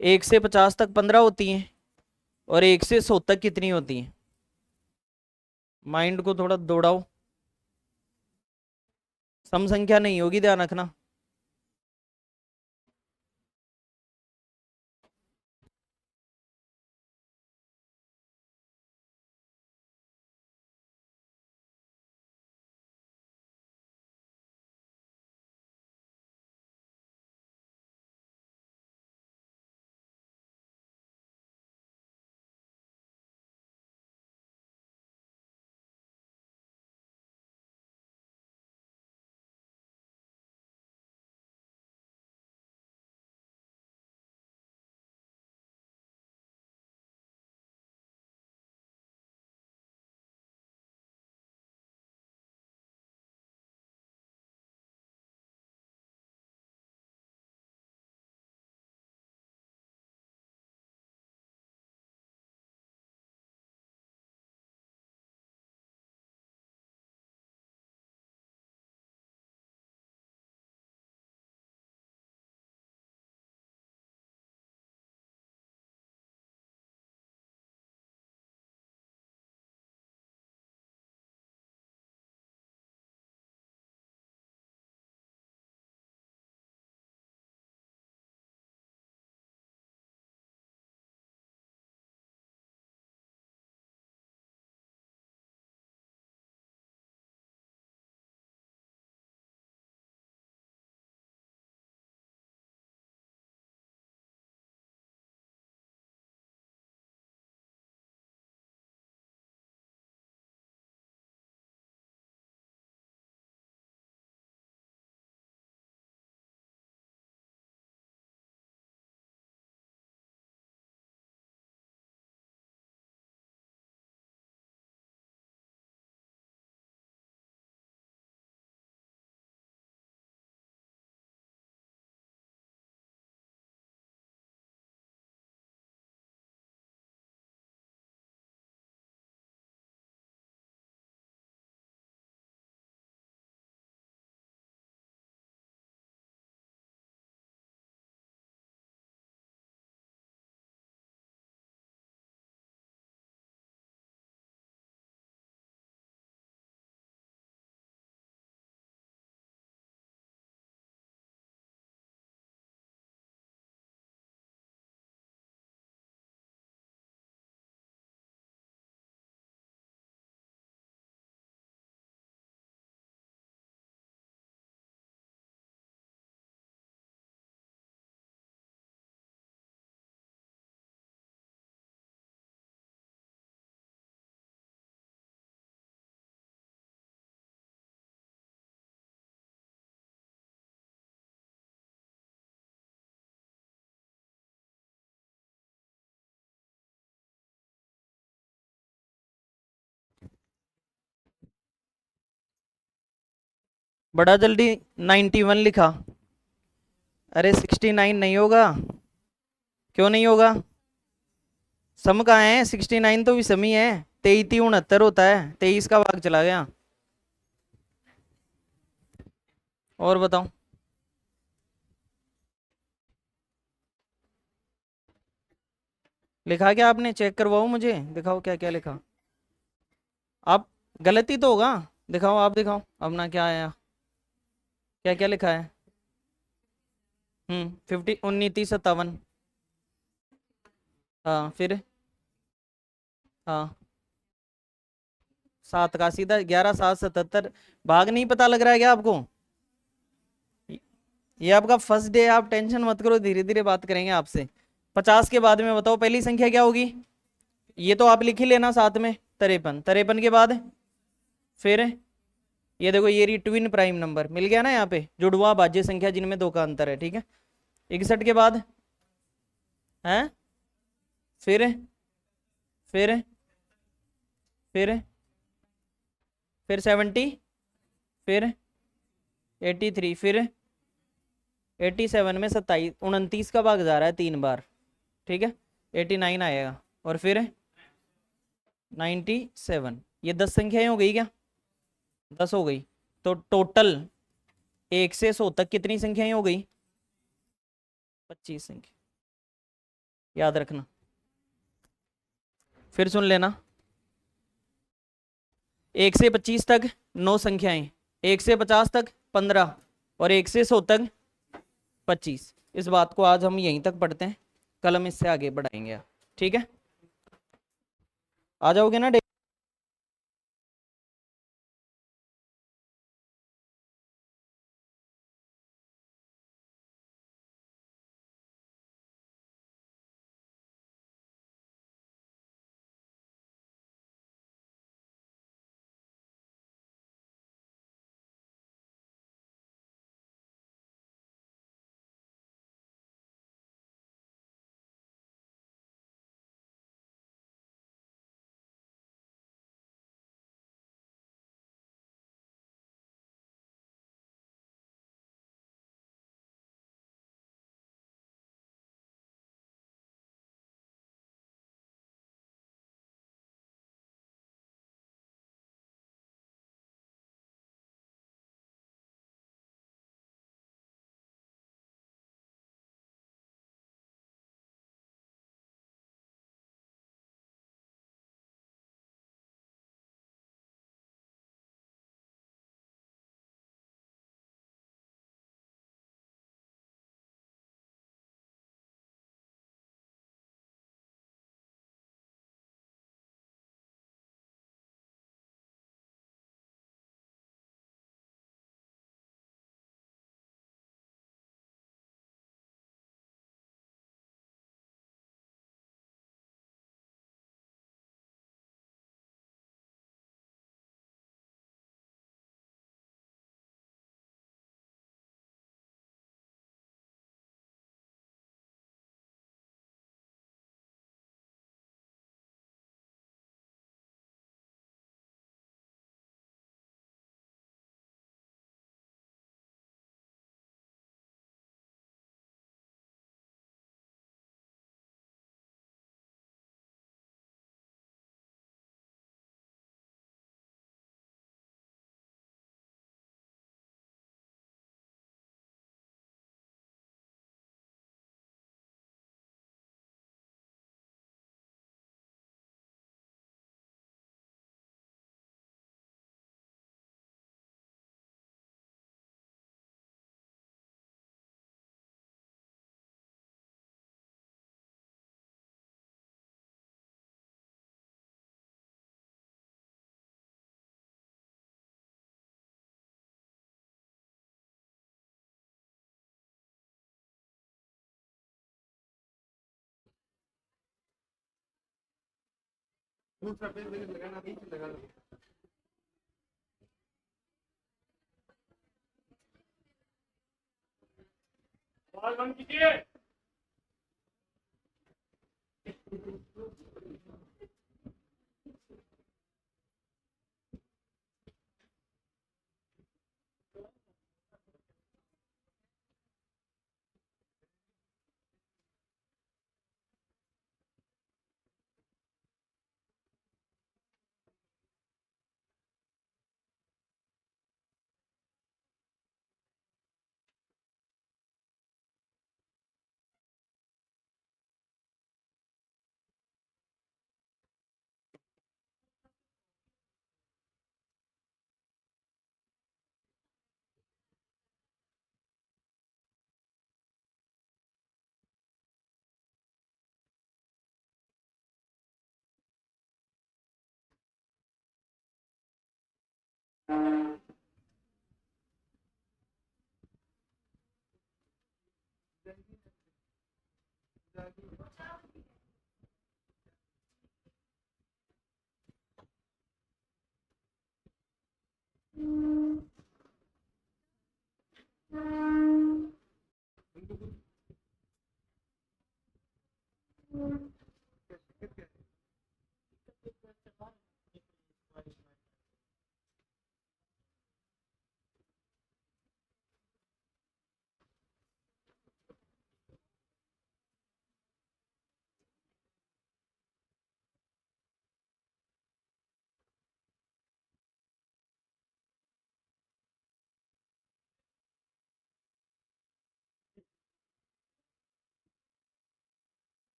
1 से 50 तक 15 होती हैं, और 1 से 100 तक कितनी होती हैं? माइंड को थोड़ा दौड़ाओ, सम संख्या नहीं होगी, ध्यान रखना। बड़ा जल्दी 91 लिखा। अरे 69 नहीं होगा। क्यों नहीं होगा? सम कहाँ है? 69 तो विषम ही है। 23 69 होता है, 23 का भाग चला गया। और बताओ। लिखा क्या आपने? चेक करवाओ मुझे, दिखाओ क्या क्या लिखा। आप गलती तो होगा, दिखाओ, आप दिखाओ अपना क्या आया, क्या क्या लिखा है। 50 19 30 57। हाँ फिर। हाँ 7 का सीधा 11 7 77। भाग नहीं पता लग रहा है क्या आपको? ये आपका फर्स्ट डे, आप टेंशन मत करो, धीरे धीरे बात करेंगे आपसे। 50 के बाद में बताओ पहली संख्या क्या होगी? ये तो आप लिख ही लेना साथ में, 53। 53 के बाद फिर ये देखो, ये रही ट्विन प्राइम नंबर, मिल गया ना यहाँ पे, जुड़वा भाज्य संख्या जिनमें 2 का अंतर है, ठीक है। 61 के बाद है, फिर फिर फिर 70, फिर 83, फिर 87 में 27 29 का भाग जा रहा है 3 बार, ठीक है। 89 आएगा, और फिर 97। ये 10 संख्याएं हो गई क्या? 10 हो गई। तो टोटल 1 से 100 तक कितनी संख्याएं हो गई? 25 संख्या, याद रखना। फिर सुन लेना, 1 से 25 तक 9 संख्याएं, 1 से 50 तक 15 और 1 से 100 तक 25। इस बात को आज हम यहीं तक पढ़ते हैं, कल हम इससे आगे बढ़ाएंगे। ठीक है, आ जाओगे ना?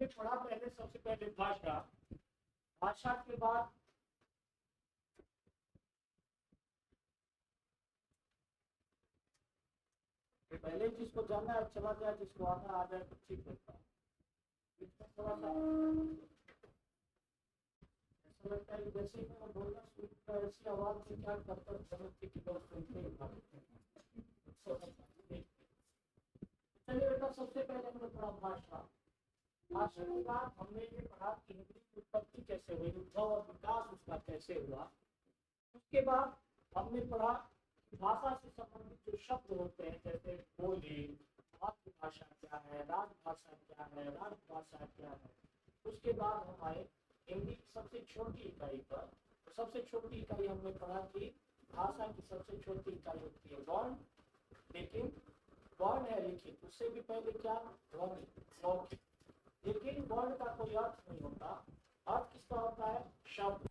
हमने पढ़ा पहले सबसे पहले भाषा, भाषा के बाद पहले जिसको जानना है चला जाए, जिसको आना आ जाए तो ठीक रहता है। थोड़ा सा ऐसा लगता है जैसे ही मैं बोलना शुरू किया ऐसी आवाज से क्या करता समझते कि लोग सुनते ही चलिए बेटा, सबसे पहले हमने पढ़ा भाषा। भाषा के बाद हमने ये पढ़ा कि हिंदी की उत्पत्ति कैसे हुई, उद्भव और विकास उसका कैसे हुआ। उसके बाद हमने पढ़ा भाषा से संबंधित जो शब्द होते हैं, जैसे बोली, मातृभाषा क्या है, राजभाषा क्या है, राजभाषा क्या है। उसके बाद हम आए हिंदी की सबसे छोटी इकाई पर। तो सबसे छोटी इकाई हमने पढ़ा कि भाषा की सबसे छोटी इकाई होती है वर्ण, लेकिन वर्ण है लिखित, उससे भी पहले क्या ध्वनि, मौखिक। लेकिन वर्ण का कोई अर्थ नहीं होता, अर्थ किसका होता है, शब्द।